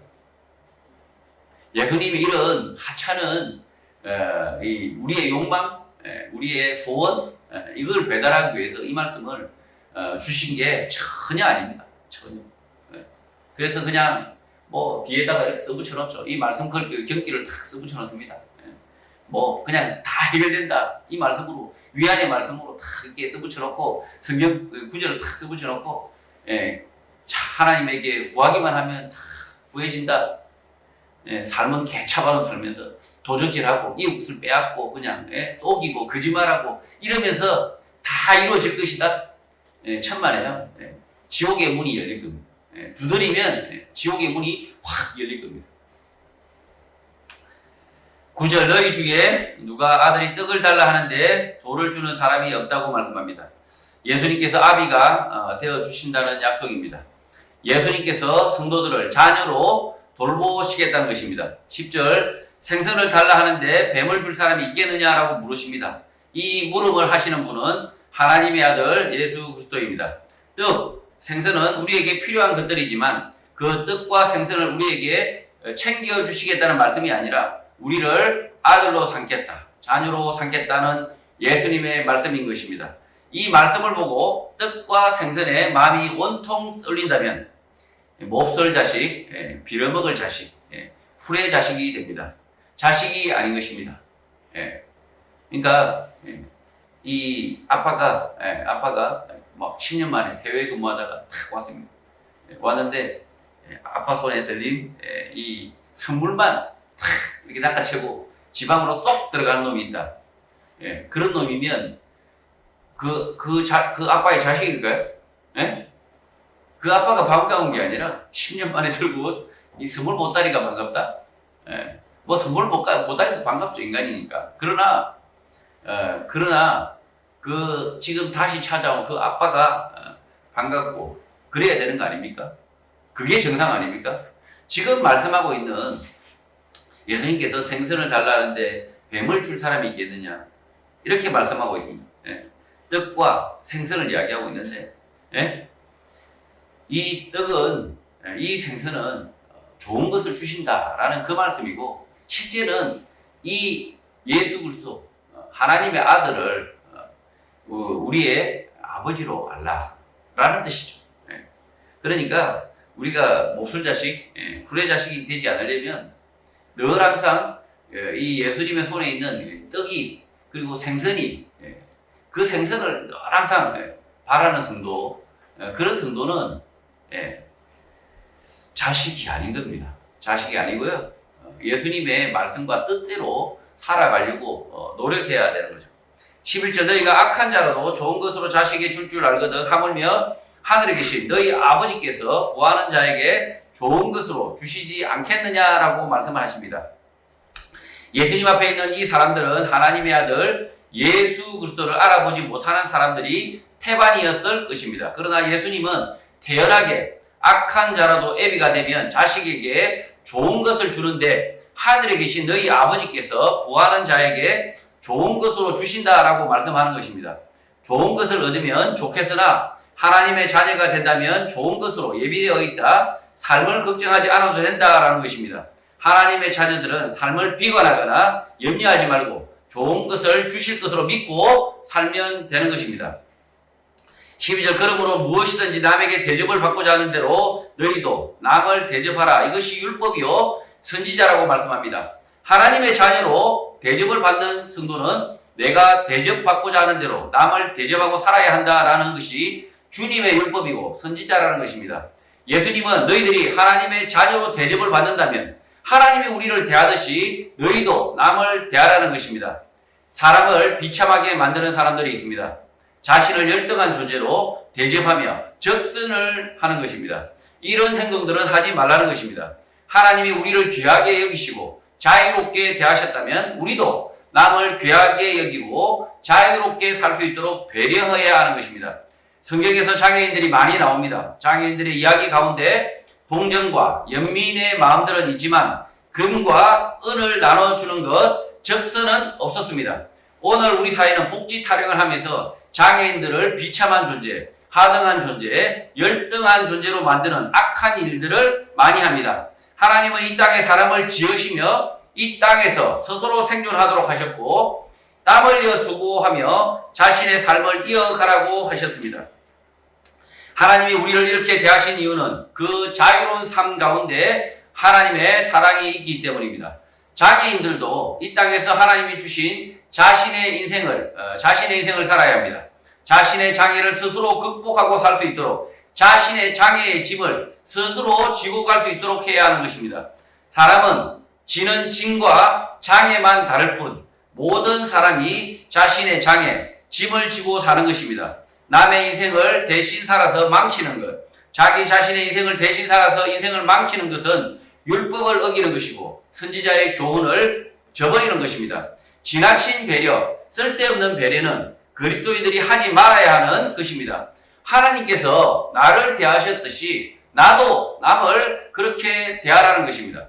예수님이 이런 하찮은 우리의 욕망, 우리의 소원 이걸 배달하기 위해서 이 말씀을 주신 게 전혀 아닙니다. 전혀. 그래서 그냥 뭐 뒤에다가 이렇게 써붙여놓죠. 이 말씀 경기를 탁 써붙여놓습니다. 뭐 그냥 다 해결된다. 이 말씀으로 위안의 말씀으로 탁 이렇게 써붙여놓고 성경 구절을 탁 써붙여놓고 하나님에게 구하기만 하면 다 구해진다. 삶은 개차반으로 살면서 도적질하고 이웃을 빼앗고 그냥 속이고 거짓말하고 이러면서 다 이루어질 것이다. 천만에요. 지옥의 문이 열릴 겁니다. 두드리면 지옥의 문이 확 열릴 겁니다. 9절 너희 중에 누가 아들이 떡을 달라 하는데 돌을 주는 사람이 없다고 말씀합니다. 예수님께서 아비가 되어주신다는 약속입니다. 예수님께서 성도들을 자녀로 돌보시겠다는 것입니다. 10절 생선을 달라 하는데 뱀을 줄 사람이 있겠느냐라고 물으십니다. 이 물음을 하시는 분은 하나님의 아들 예수 그리스도입니다. 떡, 생선은 우리에게 필요한 것들이지만 그 떡과 생선을 우리에게 챙겨주시겠다는 말씀이 아니라 우리를 아들로 삼겠다, 자녀로 삼겠다는 예수님의 말씀인 것입니다. 이 말씀을 보고 떡과 생선에 마음이 온통 쏠린다면 몹쓸 자식, 빌어먹을 자식, 후레 자식이 됩니다. 자식이 아닌 것입니다. 예. 그러니까 이 아빠가 막 10년 만에 해외 근무하다가 탁 왔습니다. 왔는데 아빠 손에 들린 이 선물만 탁 이렇게 낚아채고 지방으로 쏙 들어가는 놈이 있다. 그런 놈이면 그 아빠의 자식일까요? 그 아빠가 반가운 게 아니라 10년 만에 들고 이 선물 보따리가 반갑다? 뭐 선물 보따리도 반갑죠, 인간이니까. 그러나 그 지금 다시 찾아온 그 아빠가 반갑고 그래야 되는 거 아닙니까? 그게 정상 아닙니까? 지금 말씀하고 있는 예수님께서 생선을 달라는데 뱀을 줄 사람이 있겠느냐? 이렇게 말씀하고 있습니다. 떡과 생선을 이야기하고 있는데 이 떡은 이 생선은 좋은 것을 주신다라는 그 말씀이고 실제는 이 예수 그리스도 하나님의 아들을 우리의 아버지로 알라라는 뜻이죠. 그러니까 우리가 몹쓸 자식, 불의 자식이 되지 않으려면 늘 항상 이 예수님의 손에 있는 떡이 그리고 생선이 그 생선을 늘 항상 바라는 성도, 그런 성도는 자식이 아닌 겁니다. 자식이 아니고요. 예수님의 말씀과 뜻대로 살아가려고 노력해야 되는 거죠. 11절 너희가 악한 자라도 좋은 것으로 자식에게 줄 알거든 하물며 하늘에 계신 너희 아버지께서 구하는 자에게 좋은 것으로 주시지 않겠느냐라고 말씀을 하십니다. 예수님 앞에 있는 이 사람들은 하나님의 아들 예수 그리스도를 알아보지 못하는 사람들이 태반이었을 것입니다. 그러나 예수님은 태연하게 악한 자라도 애비가 되면 자식에게 좋은 것을 주는데 하늘에 계신 너희 아버지께서 구하는 자에게 좋은 것으로 주신다라고 말씀하는 것입니다. 좋은 것을 얻으면 좋겠으나 하나님의 자녀가 된다면 좋은 것으로 예비되어 있다. 삶을 걱정하지 않아도 된다라는 것입니다. 하나님의 자녀들은 삶을 비관하거나 염려하지 말고 좋은 것을 주실 것으로 믿고 살면 되는 것입니다. 12절 그러므로 무엇이든지 남에게 대접을 받고자 하는 대로 너희도 남을 대접하라. 이것이 율법이요 선지자라고 말씀합니다. 하나님의 자녀로 대접을 받는 성도는 내가 대접받고자 하는 대로 남을 대접하고 살아야 한다라는 것이 주님의 율법이고 선지자라는 것입니다. 예수님은 너희들이 하나님의 자녀로 대접을 받는다면 하나님이 우리를 대하듯이 너희도 남을 대하라는 것입니다. 사람을 비참하게 만드는 사람들이 있습니다. 자신을 열등한 존재로 대접하며 적선을 하는 것입니다. 이런 행동들은 하지 말라는 것입니다. 하나님이 우리를 귀하게 여기시고 자유롭게 대하셨다면 우리도 남을 귀하게 여기고 자유롭게 살 수 있도록 배려해야 하는 것입니다. 성경에서 장애인들이 많이 나옵니다. 장애인들의 이야기 가운데 동정과 연민의 마음들은 있지만 금과 은을 나눠주는 것, 적선은 없었습니다. 오늘 우리 사회는 복지 타령을 하면서 장애인들을 비참한 존재, 하등한 존재, 열등한 존재로 만드는 악한 일들을 많이 합니다. 하나님은 이 땅에 사람을 지으시며 이 땅에서 스스로 생존하도록 하셨고 땀 흘려 수고하며 자신의 삶을 이어가라고 하셨습니다. 하나님이 우리를 이렇게 대하신 이유는 그 자유로운 삶 가운데 하나님의 사랑이 있기 때문입니다. 장애인들도 이 땅에서 하나님이 주신 자신의 인생을 살아야 합니다. 자신의 장애를 스스로 극복하고 살 수 있도록 자신의 장애의 짐을 스스로 지고 갈 수 있도록 해야 하는 것입니다. 사람은 지는 짐과 장애만 다를 뿐 모든 사람이 자신의 장애, 짐을 지고 사는 것입니다. 남의 인생을 대신 살아서 망치는 것, 자기 자신의 인생을 대신 살아서 인생을 망치는 것은 율법을 어기는 것이고 선지자의 교훈을 저버리는 것입니다. 지나친 배려, 쓸데없는 배려는 그리스도인들이 하지 말아야 하는 것입니다. 하나님께서 나를 대하셨듯이 나도 남을 그렇게 대하라는 것입니다.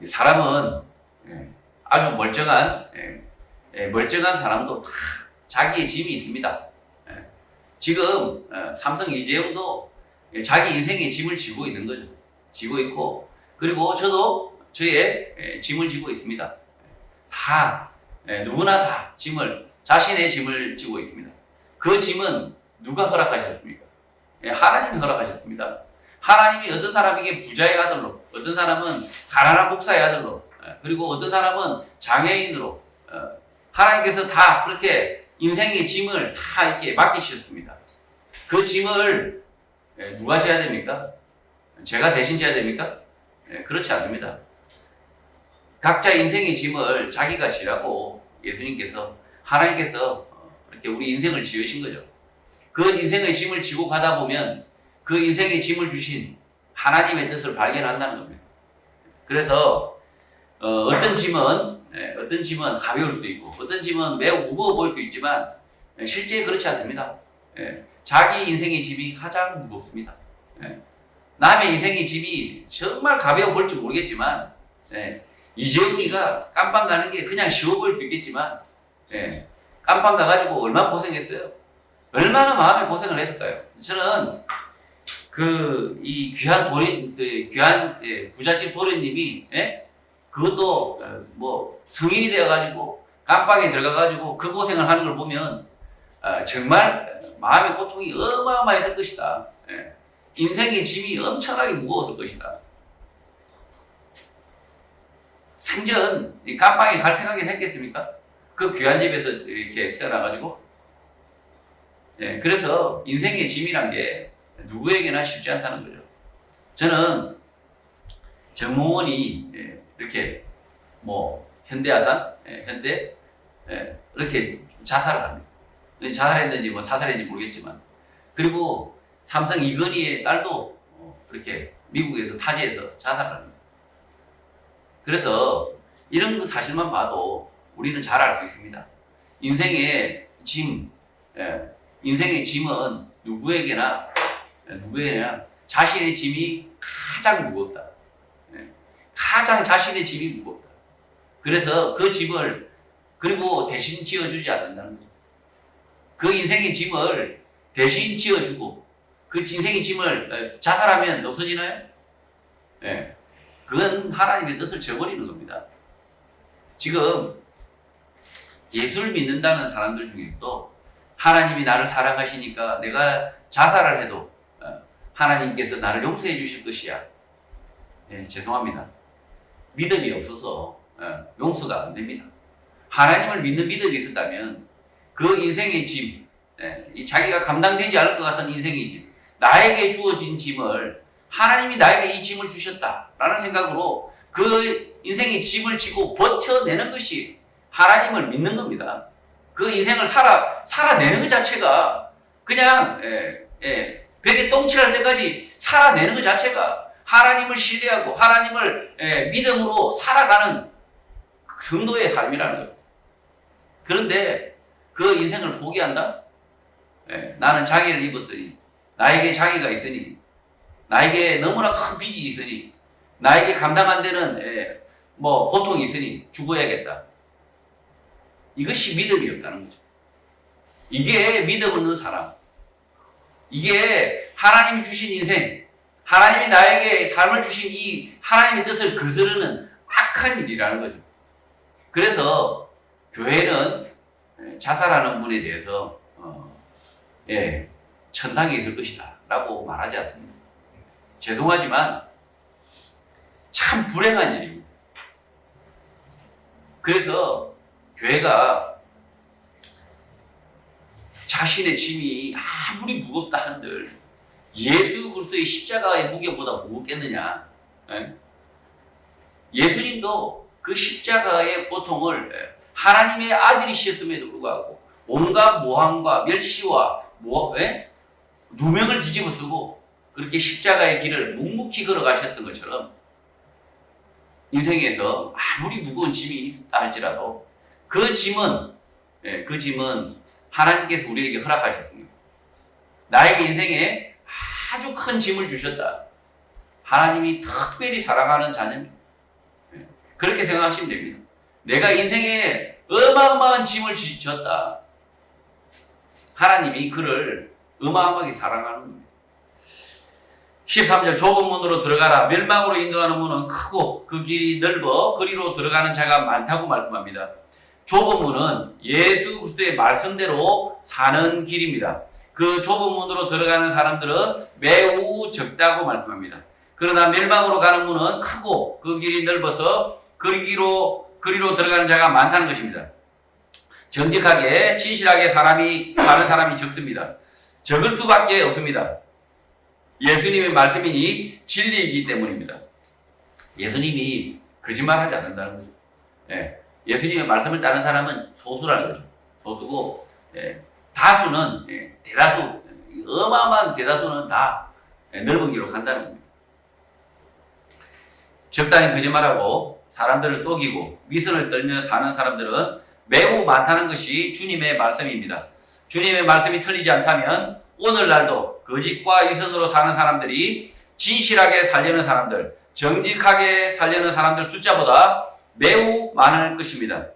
사람은 아주 멀쩡한 사람도 다 자기의 짐이 있습니다. 지금 삼성 이재용도 자기 인생의 짐을 지고 있는 거죠. 지고 있고 그리고 저도 저의 짐을 지고 있습니다. 다 누구나 다 자신의 짐을 지고 있습니다. 그 짐은 누가 허락하셨습니까? 하나님이 허락하셨습니다. 하나님이 어떤 사람에게 부자의 아들로, 어떤 사람은 가난한 목사의 아들로, 그리고 어떤 사람은 장애인으로 하나님께서 다 그렇게 인생의 짐을 다 이렇게 맡기셨습니다. 그 짐을 누가 져야 됩니까? 제가 대신 져야 됩니까? 그렇지 않습니다. 각자 인생의 짐을 자기가 지라고 예수님께서 하나님께서 이렇게 우리 인생을 지으신 거죠. 그 인생의 짐을 지고 가다 보면 그 인생의 짐을 주신 하나님의 뜻을 발견한다는 겁니다. 그래서 어떤 짐은 가벼울 수 있고 어떤 짐은 매우 무거워 보일 수 있지만 실제 그렇지 않습니다. 자기 인생의 짐이 가장 무겁습니다. 남의 인생의 짐이 정말 가벼워 보일지 모르겠지만 이재용이가 깜빵 가는 게 그냥 쉬워 보일 수 있겠지만 깜빵 가가지고 얼마나 고생했어요. 얼마나 마음에 고생을 했을까요? 저는 이 귀한 부잣집 도련님이 그것도 뭐 성인이 되어가지고 깜빵에 들어가가지고 그 고생을 하는 걸 보면 정말 마음의 고통이 어마어마했을 것이다. 인생의 짐이 엄청나게 무거웠을 것이다. 생전 이 깜빵에 갈 생각이나 했겠습니까? 그 귀한 집에서 이렇게 태어나가지고. 그래서 인생의 짐이란 게 누구에게나 쉽지 않다는 거죠. 저는 정몽원이 이렇게 뭐 현대아산, 현대 이렇게 자살을 합니다. 자살했는지 뭐 타살했는지 모르겠지만, 그리고 삼성 이건희의 딸도 그렇게 미국에서 타지에서 자살을 합니다. 그래서 이런 사실만 봐도 우리는 잘 알 수 있습니다. 인생의 짐은 누구에게나 자신의 짐이 가장 무겁다. 가장 자신의 짐이 무겁다. 그래서 그 짐을 그리고 대신 지어주지 않는다는 거죠. 그 인생의 짐을 대신 지어주고 그 인생의 짐을 자살하면 없어지나요? 그건 하나님의 뜻을 저버리는 겁니다. 지금 예수를 믿는다는 사람들 중에서도 하나님이 나를 사랑하시니까 내가 자살을 해도 하나님께서 나를 용서해 주실 것이야. 죄송합니다. 믿음이 없어서 용서가 안 됩니다. 하나님을 믿는 믿음이 있었다면 그 인생의 짐, 자기가 감당되지 않을 것 같은 인생의 짐, 나에게 주어진 짐을 하나님이 나에게 이 짐을 주셨다라는 생각으로 그 인생의 짐을 지고 버텨내는 것이 하나님을 믿는 겁니다. 그 인생을 살아내는 것 자체가 그냥 벽에 똥칠할 때까지 살아내는 것 자체가 하나님을 신뢰하고 하나님을 믿음으로 살아가는 성도의 삶이라는 거예요. 그런데 그 인생을 포기한다? 나는 자기를 입었으니, 나에게 자기가 있으니, 나에게 너무나 큰 빚이 있으니, 나에게 감당 안 되는 고통이 있으니 죽어야겠다. 이것이 믿음이 없다는 거죠. 이게 믿음 없는 사람. 이게 하나님이 주신 인생, 하나님이 나에게 삶을 주신 이 하나님의 뜻을 거스르는 악한 일이라는 거죠. 그래서 교회는 자살하는 분에 대해서 천당에 있을 것이다 라고 말하지 않습니다. 죄송하지만 참 불행한 일입니다. 그래서 교회가 자신의 짐이 아무리 무겁다 한들 예수 그리스도의 십자가의 무게보다 무겁겠느냐? 예수님도 그 십자가의 고통을 하나님의 아들이셨음에도 불구하고 온갖 모함과 멸시와 누명을 뒤집어 쓰고 그렇게 십자가의 길을 묵묵히 걸어가셨던 것처럼 인생에서 아무리 무거운 짐이 있다 할지라도 그 짐은 하나님께서 우리에게 허락하셨습니다. 나에게 인생에 아주 큰 짐을 주셨다. 하나님이 특별히 사랑하는 자녀입니다. 그렇게 생각하시면 됩니다. 내가 인생에 어마어마한 짐을 졌다. 하나님이 그를 어마어마하게 사랑하는 겁니다. 13절 좁은 문으로 들어가라. 멸망으로 인도하는 문은 크고 그 길이 넓어 그리로 들어가는 자가 많다고 말씀합니다. 좁은 문은 예수 그리스도의 말씀대로 사는 길입니다. 그 좁은 문으로 들어가는 사람들은 매우 적다고 말씀합니다. 그러나 멸망으로 가는 문은 크고 그 길이 넓어서 그리로 들어가는 자가 많다는 것입니다. 정직하게 진실하게 사는 사람이 적습니다. 적을 수밖에 없습니다. 예수님의 말씀이니 진리이기 때문입니다. 예수님이 거짓말하지 않는다는 거죠. 예수님의 말씀을 따르는 사람은 소수라는 거죠. 소수고 다수는 대다수, 어마어마한 대다수는 다 넓은 길로 간다는 겁니다. 적당히 거짓말하고 사람들을 속이고 위선을 떨며 사는 사람들은 매우 많다는 것이 주님의 말씀입니다. 주님의 말씀이 틀리지 않다면 오늘날도 거짓과 위선으로 사는 사람들이 진실하게 살려는 사람들, 정직하게 살려는 사람들 숫자보다 매우 많을 것입니다.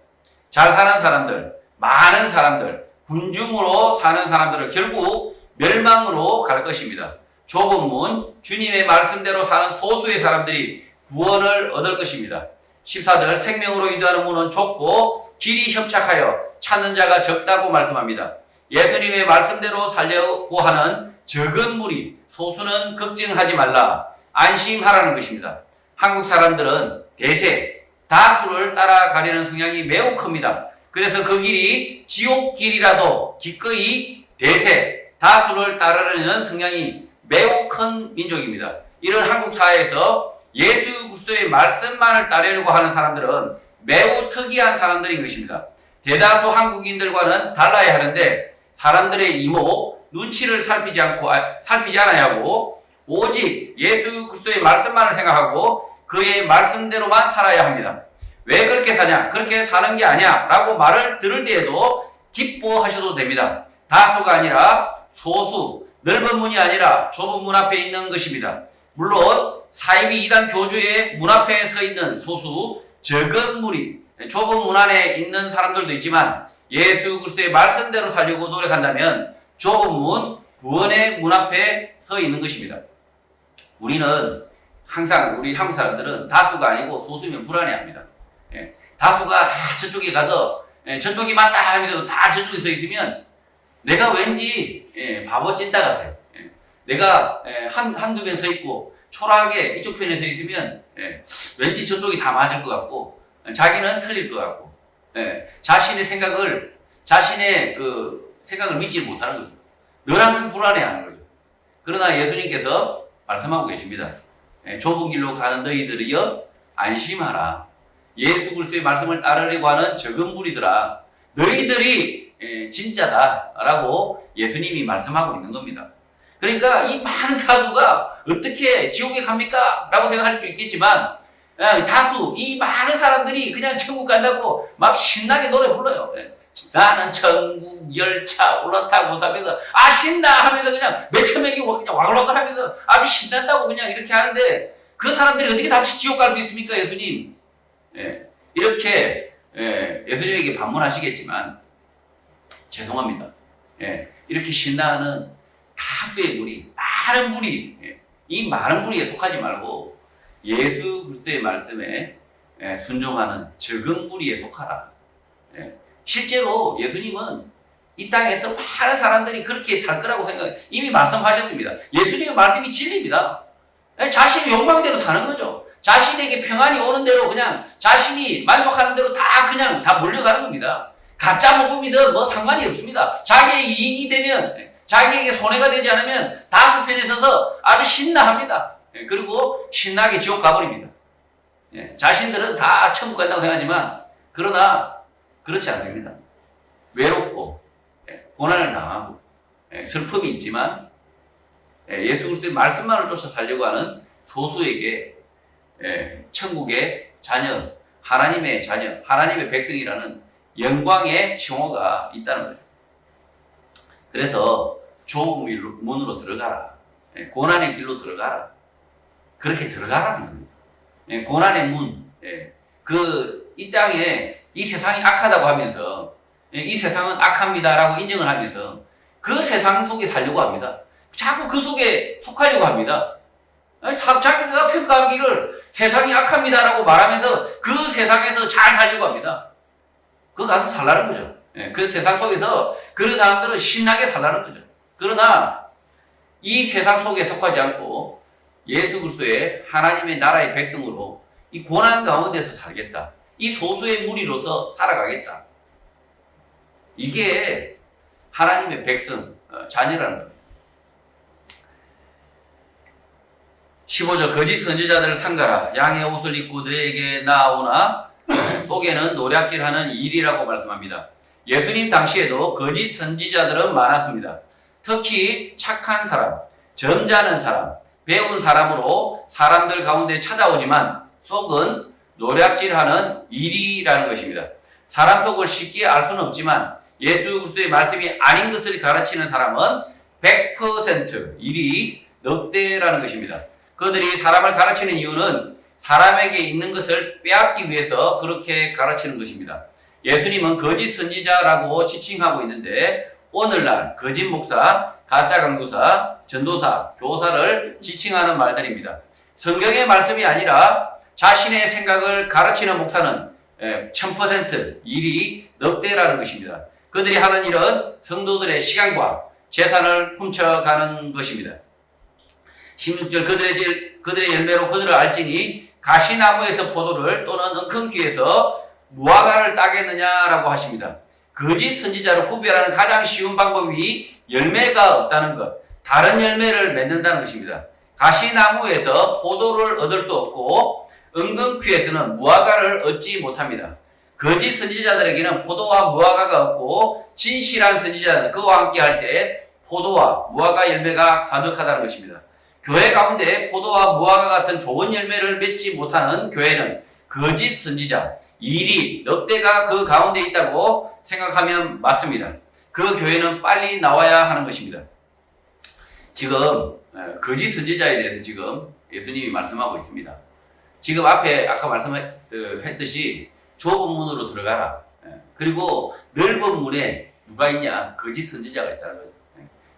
잘 사는 사람들, 많은 사람들, 군중으로 사는 사람들은 결국 멸망으로 갈 것입니다. 좁은 문, 주님의 말씀대로 사는 소수의 사람들이 구원을 얻을 것입니다. 14절 생명으로 인도하는 문은 좁고 길이 협착하여 찾는 자가 적다고 말씀합니다. 예수님의 말씀대로 살려고 하는 적은 무리, 소수는 걱정하지 말라, 안심하라는 것입니다. 한국 사람들은 대세, 다수를 따라가려는 성향이 매우 큽니다. 그래서 그 길이 지옥 길이라도 기꺼이 대세, 다수를 따르려는 성향이 매우 큰 민족입니다. 이런 한국 사회에서 예수 그리스도의 말씀만을 따르려고 하는 사람들은 매우 특이한 사람들인 것입니다. 대다수 한국인들과는 달라야 하는데 사람들의 이목, 눈치를 살피지 않아야 하고 오직 예수 그리스도의 말씀만을 생각하고 그의 말씀대로만 살아야 합니다. 왜 그렇게 사냐? 그렇게 사는 게 아니야 라고 말을 들을 때에도 기뻐하셔도 됩니다. 다수가 아니라 소수, 넓은 문이 아니라 좁은 문 앞에 있는 것입니다. 물론 사이비 이단 교주의 문 앞에 서 있는 소수, 적은 무리, 좁은 문 안에 있는 사람들도 있지만 예수 그리스도의 말씀대로 살려고 노력한다면 좁은 문, 구원의 문 앞에 서 있는 것입니다. 우리는 항상 우리 한국 사람들은 다수가 아니고 소수면 불안해합니다. 다수가 다 저쪽에 가서 저쪽이 맞다 하면서 다 저쪽에 서 있으면 내가 왠지 바보 찐따 같아요. 내가 한두 명 서 있고 초라하게 이쪽 편에 서 있으면 왠지 저쪽이 다 맞을 것 같고 자기는 틀릴 것 같고 자신의 생각을 믿지 못하는 거죠. 늘 항상 불안해하는 거죠. 그러나 예수님께서 말씀하고 계십니다. 좁은 길로 가는 너희들이여 안심하라. 예수 그리스도의 말씀을 따르려고 하는 적은 무리들아, 너희들이 진짜다라고 예수님이 말씀하고 있는 겁니다. 그러니까 이 많은 다수가 어떻게 지옥에 갑니까? 라고 생각할 수 있겠지만 다수, 이 많은 사람들이 그냥 천국 간다고 막 신나게 노래 불러요. 나는 천국 열차 올라타고 사면서 신나 하면서 그냥 몇천 명이 그냥 와글와글 하면서 아주 신난다고 그냥 이렇게 하는데 그 사람들이 어떻게 다 지옥 갈 수 있습니까, 예수님? 이렇게 예수님에게 반문하시겠지만 죄송합니다. 이렇게 신나는 다수의 무리, 많은 무리, 이 많은 무리에 속하지 말고 예수 그리스도의 말씀에 순종하는 적은 무리에 속하라. 실제로 예수님은 이 땅에서 많은 사람들이 그렇게 살 거라고 이미 말씀하셨습니다. 예수님의 말씀이 진리입니다. 자신의 욕망대로 사는 거죠. 자신에게 평안이 오는 대로 그냥 자신이 만족하는 대로 다 몰려가는 겁니다. 가짜 복음이든 뭐 상관이 없습니다. 자기의 이익이 되면, 자기에게 손해가 되지 않으면 다수 편에 서서 아주 신나합니다. 그리고 신나게 지옥 가버립니다. 자신들은 다 천국 간다고 생각하지만 그러나 그렇지 않습니다. 외롭고 고난을 당하고 슬픔이 있지만 예수 그리스도의 말씀만을 쫓아 살려고 하는 소수에게 천국의 자녀, 하나님의 자녀, 하나님의 백성이라는 영광의 칭호가 있다는 거죠. 그래서 좁은 문으로 들어가라. 고난의 길로 들어가라. 그렇게 들어가라는 겁니다. 고난의 문. 이 땅에 이 세상이 악하다고 하면서 이 세상은 악합니다라고 인정을 하면서 그 세상 속에 살려고 합니다. 자꾸 그 속에 속하려고 합니다. 자기가 평가하기를 세상이 악합니다라고 말하면서 그 세상에서 잘 살려고 합니다. 그거 가서 살라는 거죠. 그 세상 속에서 그런 사람들은 신나게 살라는 거죠. 그러나 이 세상 속에 속하지 않고 예수 그리스도의 하나님의 나라의 백성으로 이 고난 가운데서 살겠다. 이 소수의 무리로서 살아가겠다. 이게 하나님의 백성, 자녀라는 겁니다. 15절 거짓 선지자들을 삼가라. 양의 옷을 입고 너에게 나아오나 속에는 노략질하는 일이라고 말씀합니다. 예수님 당시에도 거짓 선지자들은 많았습니다. 특히 착한 사람, 점잖은 사람, 배운 사람으로 사람들 가운데 찾아오지만 속은 노략질하는 일이라는 것입니다. 사람 속을 쉽게 알 수는 없지만 예수 그리스도의 말씀이 아닌 것을 가르치는 사람은 100% 일이 넉대라는 것입니다. 그들이 사람을 가르치는 이유는 사람에게 있는 것을 빼앗기 위해서 그렇게 가르치는 것입니다. 예수님은 거짓 선지자라고 지칭하고 있는데 오늘날 거짓 목사, 가짜 강도사, 전도사, 교사를 지칭하는 말들입니다. 성경의 말씀이 아니라 자신의 생각을 가르치는 목사는 1000% 일이 넉대라는 것입니다. 그들이 하는 일은 성도들의 시간과 재산을 훔쳐가는 것입니다. 16절 그들의 열매로 그들을 알지니 가시나무에서 포도를 또는 은큼귀에서 무화과를 따겠느냐라고 하십니다. 거짓 선지자로 구별하는 가장 쉬운 방법이 열매가 없다는 것, 다른 열매를 맺는다는 것입니다. 가시나무에서 포도를 얻을 수 없고 은금귀에서는 무화과를 얻지 못합니다. 거짓 선지자들에게는 포도와 무화과가 없고 진실한 선지자는 그와 함께 할 때 포도와 무화과 열매가 가득하다는 것입니다. 교회 가운데 포도와 무화과 같은 좋은 열매를 맺지 못하는 교회는 거짓 선지자, 일이 넉대가 그 가운데 있다고 생각하면 맞습니다. 그 교회는 빨리 나와야 하는 것입니다. 지금 거짓 선지자에 대해서 지금 예수님이 말씀하고 있습니다. 지금 앞에 아까 말씀했듯이 좁은 문으로 들어가라. 그리고 넓은 문에 누가 있냐? 거짓 선지자가 있다는 거죠.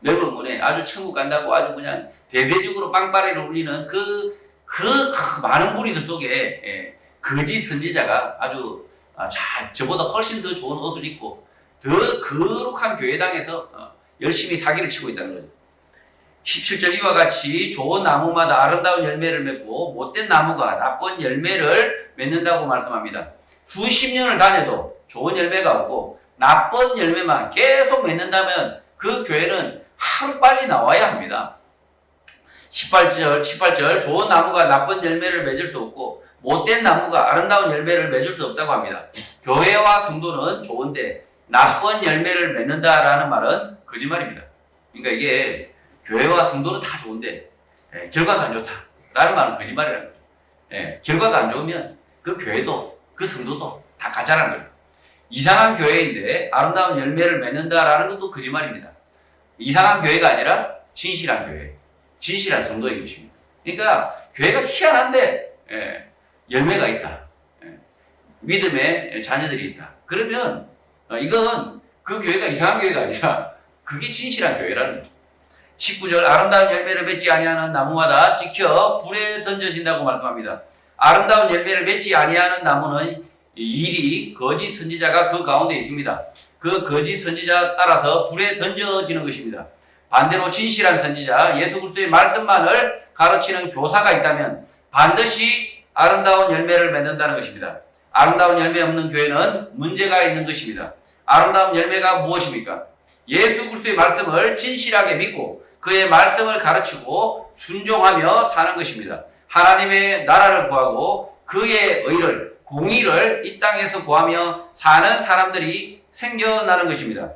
넓은 문에 아주 천국 간다고 아주 그냥 대대적으로 빵빠레를 울리는 그 많은 무리들 속에 거짓 선지자가 아주 저보다 훨씬 더 좋은 옷을 입고 더 거룩한 교회당에서 열심히 사기를 치고 있다는 거죠. 17절 이와 같이 좋은 나무마다 아름다운 열매를 맺고 못된 나무가 나쁜 열매를 맺는다고 말씀합니다. 수십 년을 다녀도 좋은 열매가 없고 나쁜 열매만 계속 맺는다면 그 교회는 하루빨리 나와야 합니다. 18절 좋은 나무가 나쁜 열매를 맺을 수 없고 못된 나무가 아름다운 열매를 맺을 수 없다고 합니다. 교회와 성도는 좋은데 나쁜 열매를 맺는다라는 말은 거짓말입니다. 그러니까 이게 교회와 성도는 다 좋은데 결과가 안 좋다라는 말은 거짓말이라는 거죠. 결과가 안 좋으면 그 교회도 그 성도도 다 가짜라는 거죠. 이상한 교회인데 아름다운 열매를 맺는다라는 것도 거짓말입니다. 이상한 교회가 아니라 진실한 교회, 진실한 성도인 것입니다. 그러니까 교회가 희한한데 열매가 있다. 믿음의 자녀들이 있다. 그러면 이건 그 교회가 이상한 교회가 아니라 그게 진실한 교회라는 거죠. 19절 아름다운 열매를 맺지 아니하는 나무마다 찍혀 불에 던져진다고 말씀합니다. 아름다운 열매를 맺지 아니하는 나무는 일이 거짓 선지자가 그 가운데 있습니다. 그 거짓 선지자 따라서 불에 던져지는 것입니다. 반대로 진실한 선지자, 예수 그리스도의 말씀만을 가르치는 교사가 있다면 반드시 아름다운 열매를 맺는다는 것입니다. 아름다운 열매 없는 교회는 문제가 있는 것입니다. 아름다운 열매가 무엇입니까? 예수 그리스도의 말씀을 진실하게 믿고 그의 말씀을 가르치고 순종하며 사는 것입니다. 하나님의 나라를 구하고 그의 의를, 공의를 이 땅에서 구하며 사는 사람들이 생겨나는 것입니다.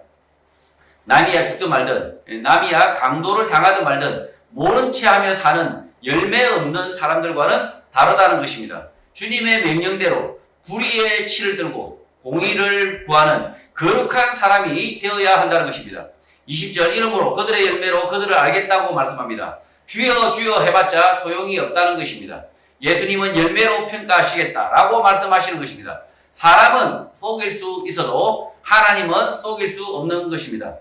남이야 죽든 말든, 남이야 강도를 당하든 말든 모른 채 하며 사는 열매 없는 사람들과는 다르다는 것입니다. 주님의 명령대로 불의의 치를 들고 공의를 구하는 거룩한 사람이 되어야 한다는 것입니다. 20절 이러므로 그들의 열매로 그들을 알겠다고 말씀합니다. 주여 주여 해봤자 소용이 없다는 것입니다. 예수님은 열매로 평가하시겠다라고 말씀하시는 것입니다. 사람은 속일 수 있어도 하나님은 속일 수 없는 것입니다.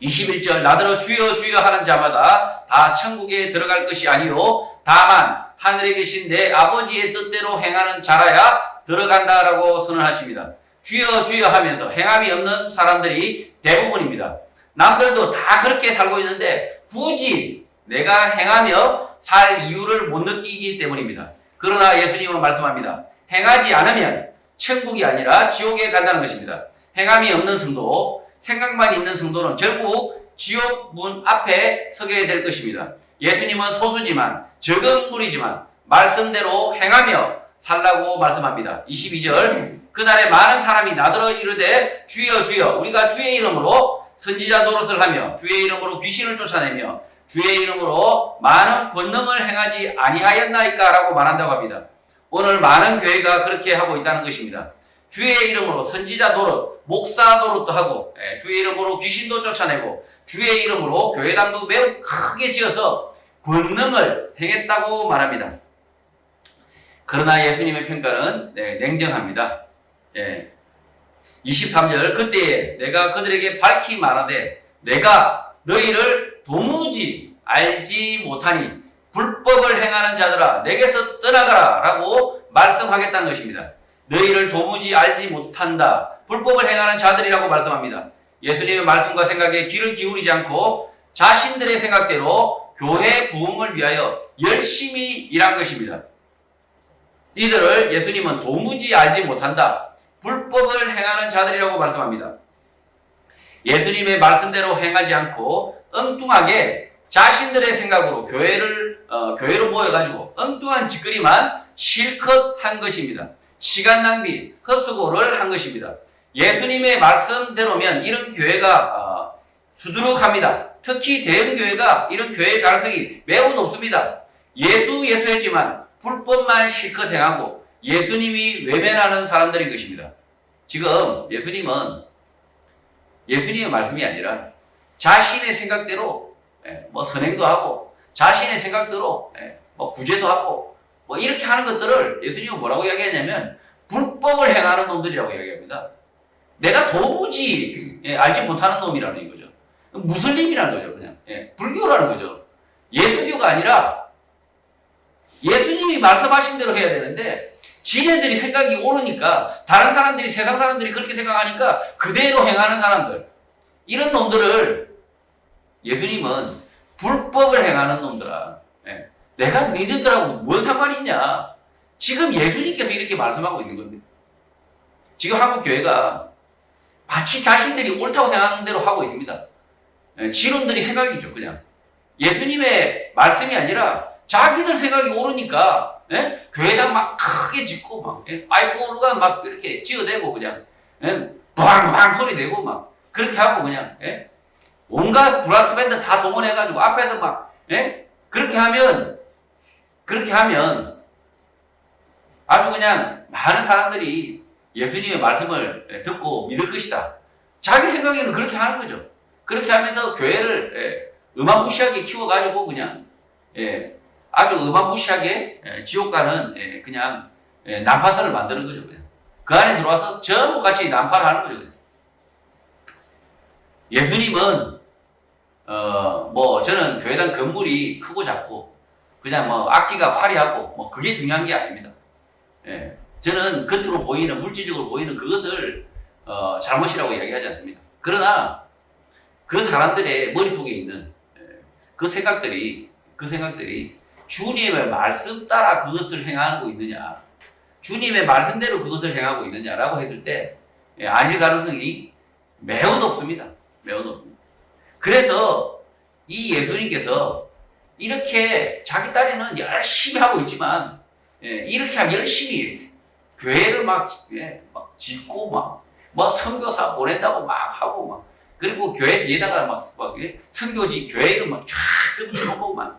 21절 나더러 주여 주여 하는 자마다 다 천국에 들어갈 것이 아니요 다만 하늘에 계신 내 아버지의 뜻대로 행하는 자라야 들어간다라고 선언하십니다. 주여 주여 하면서 행함이 없는 사람들이 대부분입니다. 남들도 다 그렇게 살고 있는데 굳이 내가 행하며 살 이유를 못 느끼기 때문입니다. 그러나 예수님은 말씀합니다. 행하지 않으면 천국이 아니라 지옥에 간다는 것입니다. 행함이 없는 성도, 생각만 있는 성도는 결국 지옥 문 앞에 서게 될 것입니다. 예수님은 소수지만 적은 무리지만 말씀대로 행하며 살라고 말씀합니다. 22절 그날에 많은 사람이 나더러 이르되 주여 주여 우리가 주의 이름으로 선지자 노릇을 하며 주의 이름으로 귀신을 쫓아내며 주의 이름으로 많은 권능을 행하지 아니하였나이까 라고 말한다고 합니다. 오늘 많은 교회가 그렇게 하고 있다는 것입니다. 주의 이름으로 선지자 노릇, 목사 노릇도 하고 주의 이름으로 귀신도 쫓아내고 주의 이름으로 교회당도 매우 크게 지어서 권능을 행했다고 말합니다. 그러나 예수님의 평가는 냉정합니다. 23절 그때에 내가 그들에게 밝히 말하되 내가 너희를 도무지 알지 못하니 불법을 행하는 자들아 내게서 떠나가라 라고 말씀하겠다는 것입니다. 너희를 도무지 알지 못한다. 불법을 행하는 자들이라고 말씀합니다. 예수님의 말씀과 생각에 귀를 기울이지 않고 자신들의 생각대로 교회 부흥을 위하여 열심히 일한 것입니다. 이들을 예수님은 도무지 알지 못한다. 불법을 행하는 자들이라고 말씀합니다. 예수님의 말씀대로 행하지 않고 엉뚱하게 자신들의 생각으로 교회로 모여가지고 엉뚱한 짓거리만 실컷 한 것입니다. 시간 낭비, 헛수고를 한 것입니다. 예수님의 말씀대로면 이런 교회가 수두룩합니다. 특히 대형교회가 이런 교회의 가능성이 매우 높습니다. 예수했지만 불법만 실컷 행하고 예수님이 외면하는 사람들인 것입니다. 지금 예수님의 말씀이 아니라 자신의 생각대로 뭐 선행도 하고 자신의 생각대로 뭐 구제도 하고 뭐 이렇게 하는 것들을 예수님은 뭐라고 이야기하냐면 불법을 행하는 놈들이라고 이야기합니다. 내가 도무지 알지 못하는 놈이라는 거죠. 무슬림이라는 거죠. 그냥 불교라는 거죠. 예수교가 아니라 예수님이 말씀하신 대로 해야 되는데 지네들이 생각이 옳으니까 다른 사람들이 세상 사람들이 그렇게 생각하니까 그대로 행하는 사람들 이런 놈들을 예수님은 불법을 행하는 놈들아 내가 니네들하고 뭔 상관이 있냐. 지금 예수님께서 이렇게 말씀하고 있는 겁니다. 지금 한국 교회가 마치 자신들이 옳다고 생각하는 대로 하고 있습니다. 지론들이 생각이죠. 그냥 예수님의 말씀이 아니라 자기들 생각이 옳으니까 교회당 막 크게 짓고 막 파이프 오르간 막 이렇게 지어대고 그냥 빵빵 소리 내고 막 그렇게 하고 그냥 온갖 브라스 밴드 다 동원해가지고 앞에서 막 그렇게 하면 아주 그냥 많은 사람들이 예수님의 말씀을 듣고 믿을 것이다. 자기 생각에는 그렇게 하는 거죠. 그렇게 하면서 교회를 어마무시하게 키워가지고 그냥 아주 어마무시하게 지옥 가는 그냥 난파선을 만드는 거죠. 그냥. 그 안에 들어와서 전부 같이 난파를 하는 거죠. 그냥. 예수님은 뭐 저는 교회당 건물이 크고 작고 그냥 뭐 악기가 화려하고 뭐 그게 중요한 게 아닙니다. 저는 겉으로 보이는 물질적으로 보이는 그것을 잘못이라고 이야기하지 않습니다. 그러나 그 사람들의 머릿속에 있는 그 생각들이 주님의 말씀 따라 그것을 행하고 있느냐, 주님의 말씀대로 그것을 행하고 있느냐라고 했을 때 아닐 가능성이 매우 높습니다. 매우 높습니다. 그래서 이 예수님께서 이렇게 자기 딸에는 열심히 하고 있지만 이렇게 하면 열심히 교회를 막 짓고 막 선교사 보낸다고 막 하고 막 그리고 교회 뒤에다가 막 선교지 교회 이름 막 쫙 써놓고 막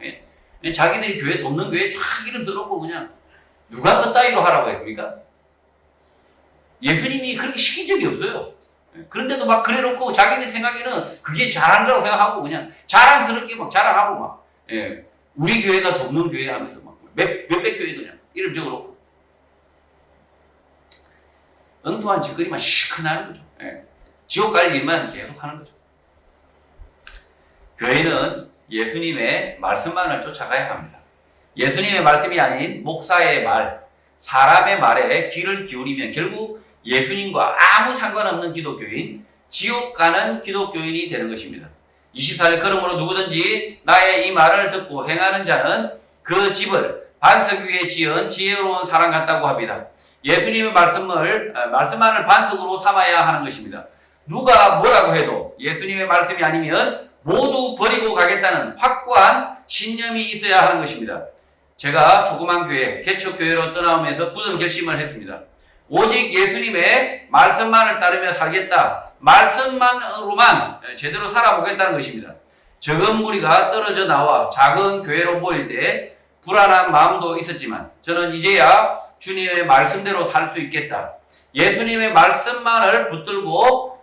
자기들이 교회 돕는 교회 쫙 이름 써놓고 그냥 누가 그 따위로 하라고 했습니까? 예수님이 그렇게 시킨 적이 없어요. 그런데도 막 그래놓고 자기들 생각에는 그게 잘한다고 생각하고 그냥 자랑스럽게 막 자랑하고 막 우리 교회가 돕는 교회 하면서 막 몇백 교회 그냥 이름 적어놓고 엉뚱한 짓거리만 시큰 하는 거죠. 지옥 갈 일만 계속 하는 거죠. 교회는 예수님의 말씀만을 쫓아가야 합니다. 예수님의 말씀이 아닌 목사의 말, 사람의 말에 귀를 기울이면 결국 예수님과 아무 상관없는 기독교인, 지옥 가는 기독교인이 되는 것입니다. 24절 그러므로 누구든지 나의 이 말을 듣고 행하는 자는 그 집을 반석 위에 지은 지혜로운 사람 같다고 합니다. 예수님의 말씀만을 반석으로 삼아야 하는 것입니다. 누가 뭐라고 해도 예수님의 말씀이 아니면 모두 버리고 가겠다는 확고한 신념이 있어야 하는 것입니다. 제가 조그만 교회, 개척교회로 떠나오면서 굳은 결심을 했습니다. 오직 예수님의 말씀만을 따르며 살겠다. 말씀만으로만 제대로 살아보겠다는 것입니다. 적은 무리가 떨어져 나와 작은 교회로 모일 때 불안한 마음도 있었지만 저는 이제야 주님의 말씀대로 살 수 있겠다. 예수님의 말씀만을 붙들고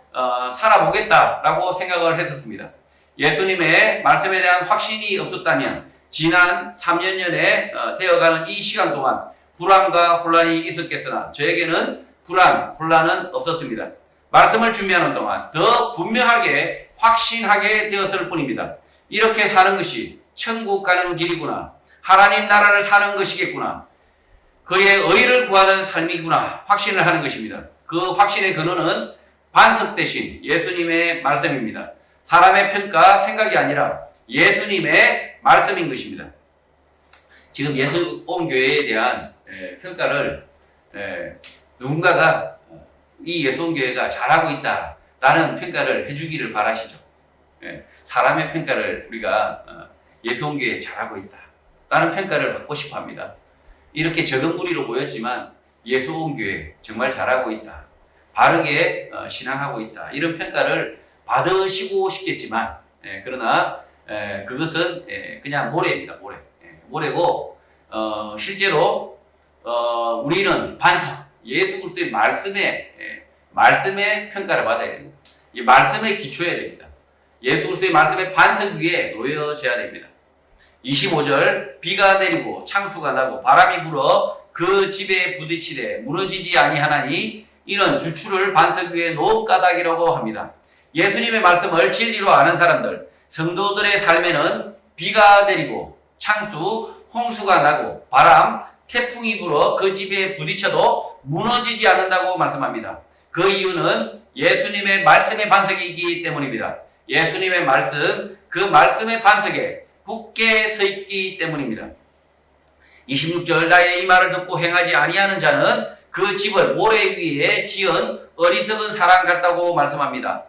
살아보겠다라고 생각을 했었습니다. 예수님의 말씀에 대한 확신이 없었다면 지난 3년년에 되어가는 이 시간 동안 불안과 혼란이 있었겠으나 저에게는 불안, 혼란은 없었습니다. 말씀을 준비하는 동안 더 분명하게 확신하게 되었을 뿐입니다. 이렇게 사는 것이 천국 가는 길이구나. 하나님 나라를 사는 것이겠구나. 그의 의를 구하는 삶이구나. 확신을 하는 것입니다. 그 확신의 근원은 반석 대신 예수님의 말씀입니다. 사람의 평가, 생각이 아니라 예수님의 말씀인 것입니다. 지금 예수온교회에 대한 평가를 누군가가 이 예수온교회가 잘하고 있다라는 평가를 해주기를 바라시죠. 사람의 평가를 우리가 예수온교회 잘하고 있다라는 평가를 받고 싶어 합니다. 이렇게 적은 무리로 모였지만 예수온교회 정말 잘하고 있다. 바르게 신앙하고 있다. 이런 평가를 받으시고 싶겠지만 그러나 그것은 그냥 모래입니다. 모래고 실제로 우리는 반석, 예수 그리스도의 말씀에 평가를 받아야 됩니다. 이 말씀에 기초해야 됩니다. 예수 그리스도의 말씀의 반석 위에 놓여져야 됩니다. 25절 비가 내리고 창수가 나고 바람이 불어 그 집에 부딪히되 무너지지 아니하나니 이는 주추를 반석 위에 놓은 까닭이라고 합니다. 예수님의 말씀을 진리로 아는 사람들, 성도들의 삶에는 비가 내리고 창수, 홍수가 나고 바람, 태풍이 불어 그 집에 부딪혀도 무너지지 않는다고 말씀합니다. 그 이유는 예수님의 말씀의 반석이기 때문입니다. 예수님의 말씀, 그 말씀의 반석에 굳게 서 있기 때문입니다. 26절 나의 이 말을 듣고 행하지 아니하는 자는 그 집을 모래 위에 지은 어리석은 사람 같다고 말씀합니다.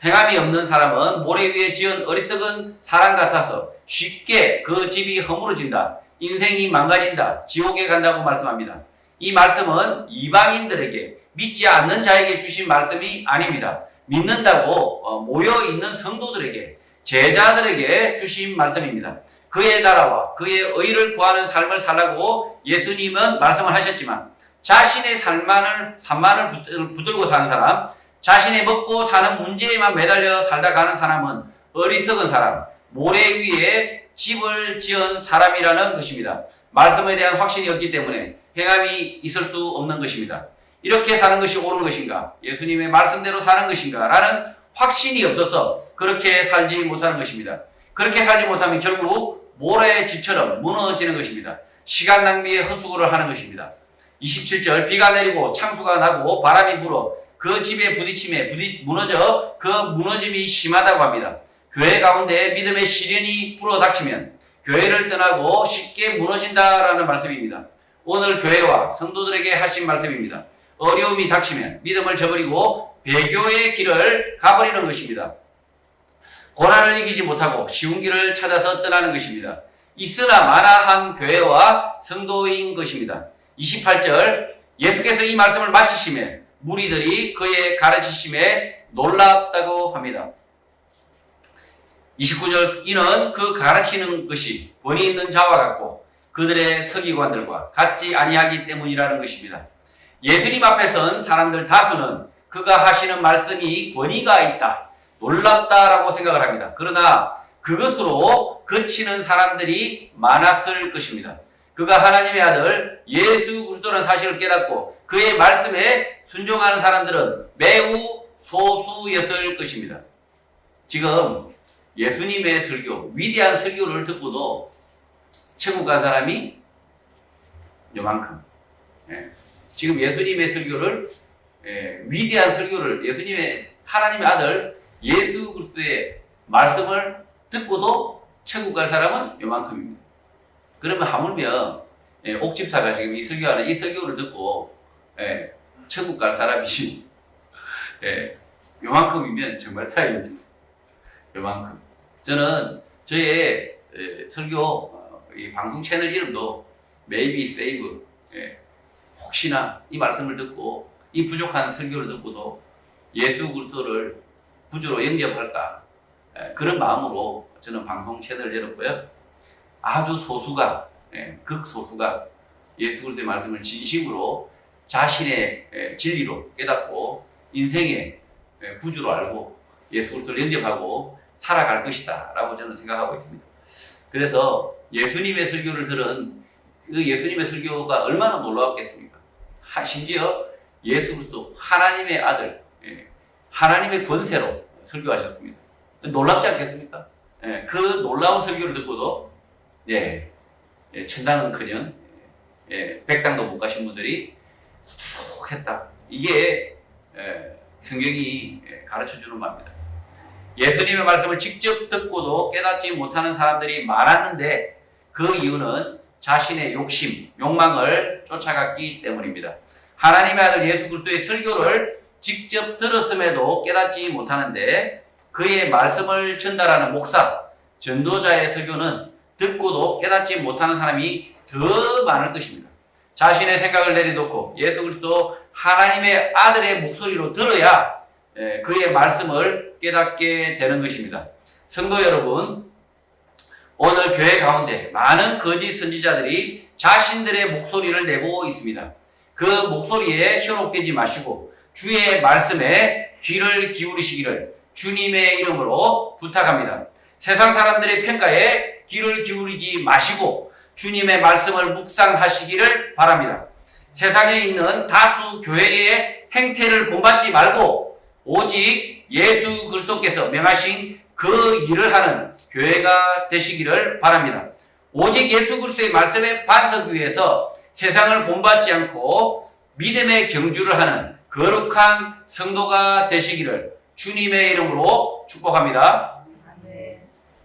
행함이 없는 사람은 모래 위에 지은 어리석은 사람 같아서 쉽게 그 집이 허물어진다. 인생이 망가진다. 지옥에 간다고 말씀합니다. 이 말씀은 이방인들에게 믿지 않는 자에게 주신 말씀이 아닙니다. 믿는다고 모여있는 성도들에게 제자들에게 주신 말씀입니다. 그의 나라와 그의 의를 구하는 삶을 살라고 예수님은 말씀을 하셨지만 자신의 산만을 붙들고 사는 사람, 자신의 먹고 사는 문제에만 매달려 살다 가는 사람은 어리석은 사람, 모래 위에 집을 지은 사람이라는 것입니다. 말씀에 대한 확신이 없기 때문에 행함이 있을 수 없는 것입니다. 이렇게 사는 것이 옳은 것인가? 예수님의 말씀대로 사는 것인가? 라는 확신이 없어서 그렇게 살지 못하는 것입니다. 그렇게 살지 못하면 결국 모래집처럼 무너지는 것입니다. 시간 낭비에 헛수고를 하는 것입니다. 27절 비가 내리고 창수가 나고 바람이 불어 그 집에 부딪힘에 무너져 그 무너짐이 심하다고 합니다. 교회 가운데 믿음의 시련이 불어닥치면 교회를 떠나고 쉽게 무너진다라는 말씀입니다. 오늘 교회와 성도들에게 하신 말씀입니다. 어려움이 닥치면 믿음을 저버리고 배교의 길을 가버리는 것입니다. 고난을 이기지 못하고 쉬운 길을 찾아서 떠나는 것입니다. 있으나 마나한 교회와 성도인 것입니다. 28절 예수께서 이 말씀을 마치시며 무리들이 그의 가르치심에 놀랐다고 합니다. 29절 이는 그 가르치는 것이 권위 있는 자와 같고 그들의 서기관들과 같지 아니하기 때문이라는 것입니다. 예수님 앞에 선 사람들 다수는 그가 하시는 말씀이 권위가 있다, 놀랍다라고 생각을 합니다. 그러나 그것으로 그치는 사람들이 많았을 것입니다. 그가 하나님의 아들 예수 그리스도라는 사실을 깨닫고 그의 말씀에 순종하는 사람들은 매우 소수였을 것입니다. 지금 예수님의 설교, 위대한 설교를 듣고도 천국 간 사람이 요만큼. 지금 예수님의 설교를, 위대한 설교를, 예수님의 하나님의 아들 예수 그리스도의 말씀을 듣고도 천국 갈 사람은 요만큼입니다. 그러면 하물며 옥집사가 지금 이 설교하는 이 설교를 듣고 천국 갈 사람이 요만큼이면 정말 다행입니다. 요만큼. 저는 저의 설교 이 방송 채널 이름도 Maybe Save, 혹시나 이 말씀을 듣고 이 부족한 설교를 듣고도 예수 그리스도를 구주로 영접할까, 그런 마음으로 저는 방송 채널을 열었고요. 아주 소수가, 극소수가 예수 그리스도의 말씀을 진심으로 자신의 진리로 깨닫고 인생의 구주로 알고 예수 그리스도를 영접하고 살아갈 것이다 라고 저는 생각하고 있습니다. 그래서 예수님의 설교를 들은 그 예수님의 설교가 얼마나 놀라웠겠습니까? 심지어 예수 그리스도 하나님의 아들, 하나님의 권세로 설교하셨습니다. 놀랍지 않겠습니까? 그 놀라운 설교를 듣고도 천당은커녕 백당도 못 가신 분들이 수룩했다. 이게 성경이 가르쳐주는 바입니다. 예수님의 말씀을 직접 듣고도 깨닫지 못하는 사람들이 많았는데 그 이유는 자신의 욕심, 욕망을 쫓아갔기 때문입니다. 하나님의 아들 예수 그리스도의 설교를 직접 들었음에도 깨닫지 못하는데 그의 말씀을 전달하는 목사, 전도자의 설교는 듣고도 깨닫지 못하는 사람이 더 많을 것입니다. 자신의 생각을 내려놓고 예수 그리스도 하나님의 아들의 목소리로 들어야 그의 말씀을 깨닫게 되는 것입니다. 성도 여러분, 오늘 교회 가운데 많은 거짓 선지자들이 자신들의 목소리를 내고 있습니다. 그 목소리에 현혹되지 마시고 주의 말씀에 귀를 기울이시기를 주님의 이름으로 부탁합니다. 세상 사람들의 평가에 귀를 기울이지 마시고 주님의 말씀을 묵상하시기를 바랍니다. 세상에 있는 다수 교회의 행태를 본받지 말고 오직 예수 그리스도께서 명하신 그 일을 하는 교회가 되시기를 바랍니다. 오직 예수 그리스도의 말씀에 반석하기 위해서 세상을 본받지 않고 믿음의 경주를 하는 거룩한 성도가 되시기를 주님의 이름으로 축복합니다.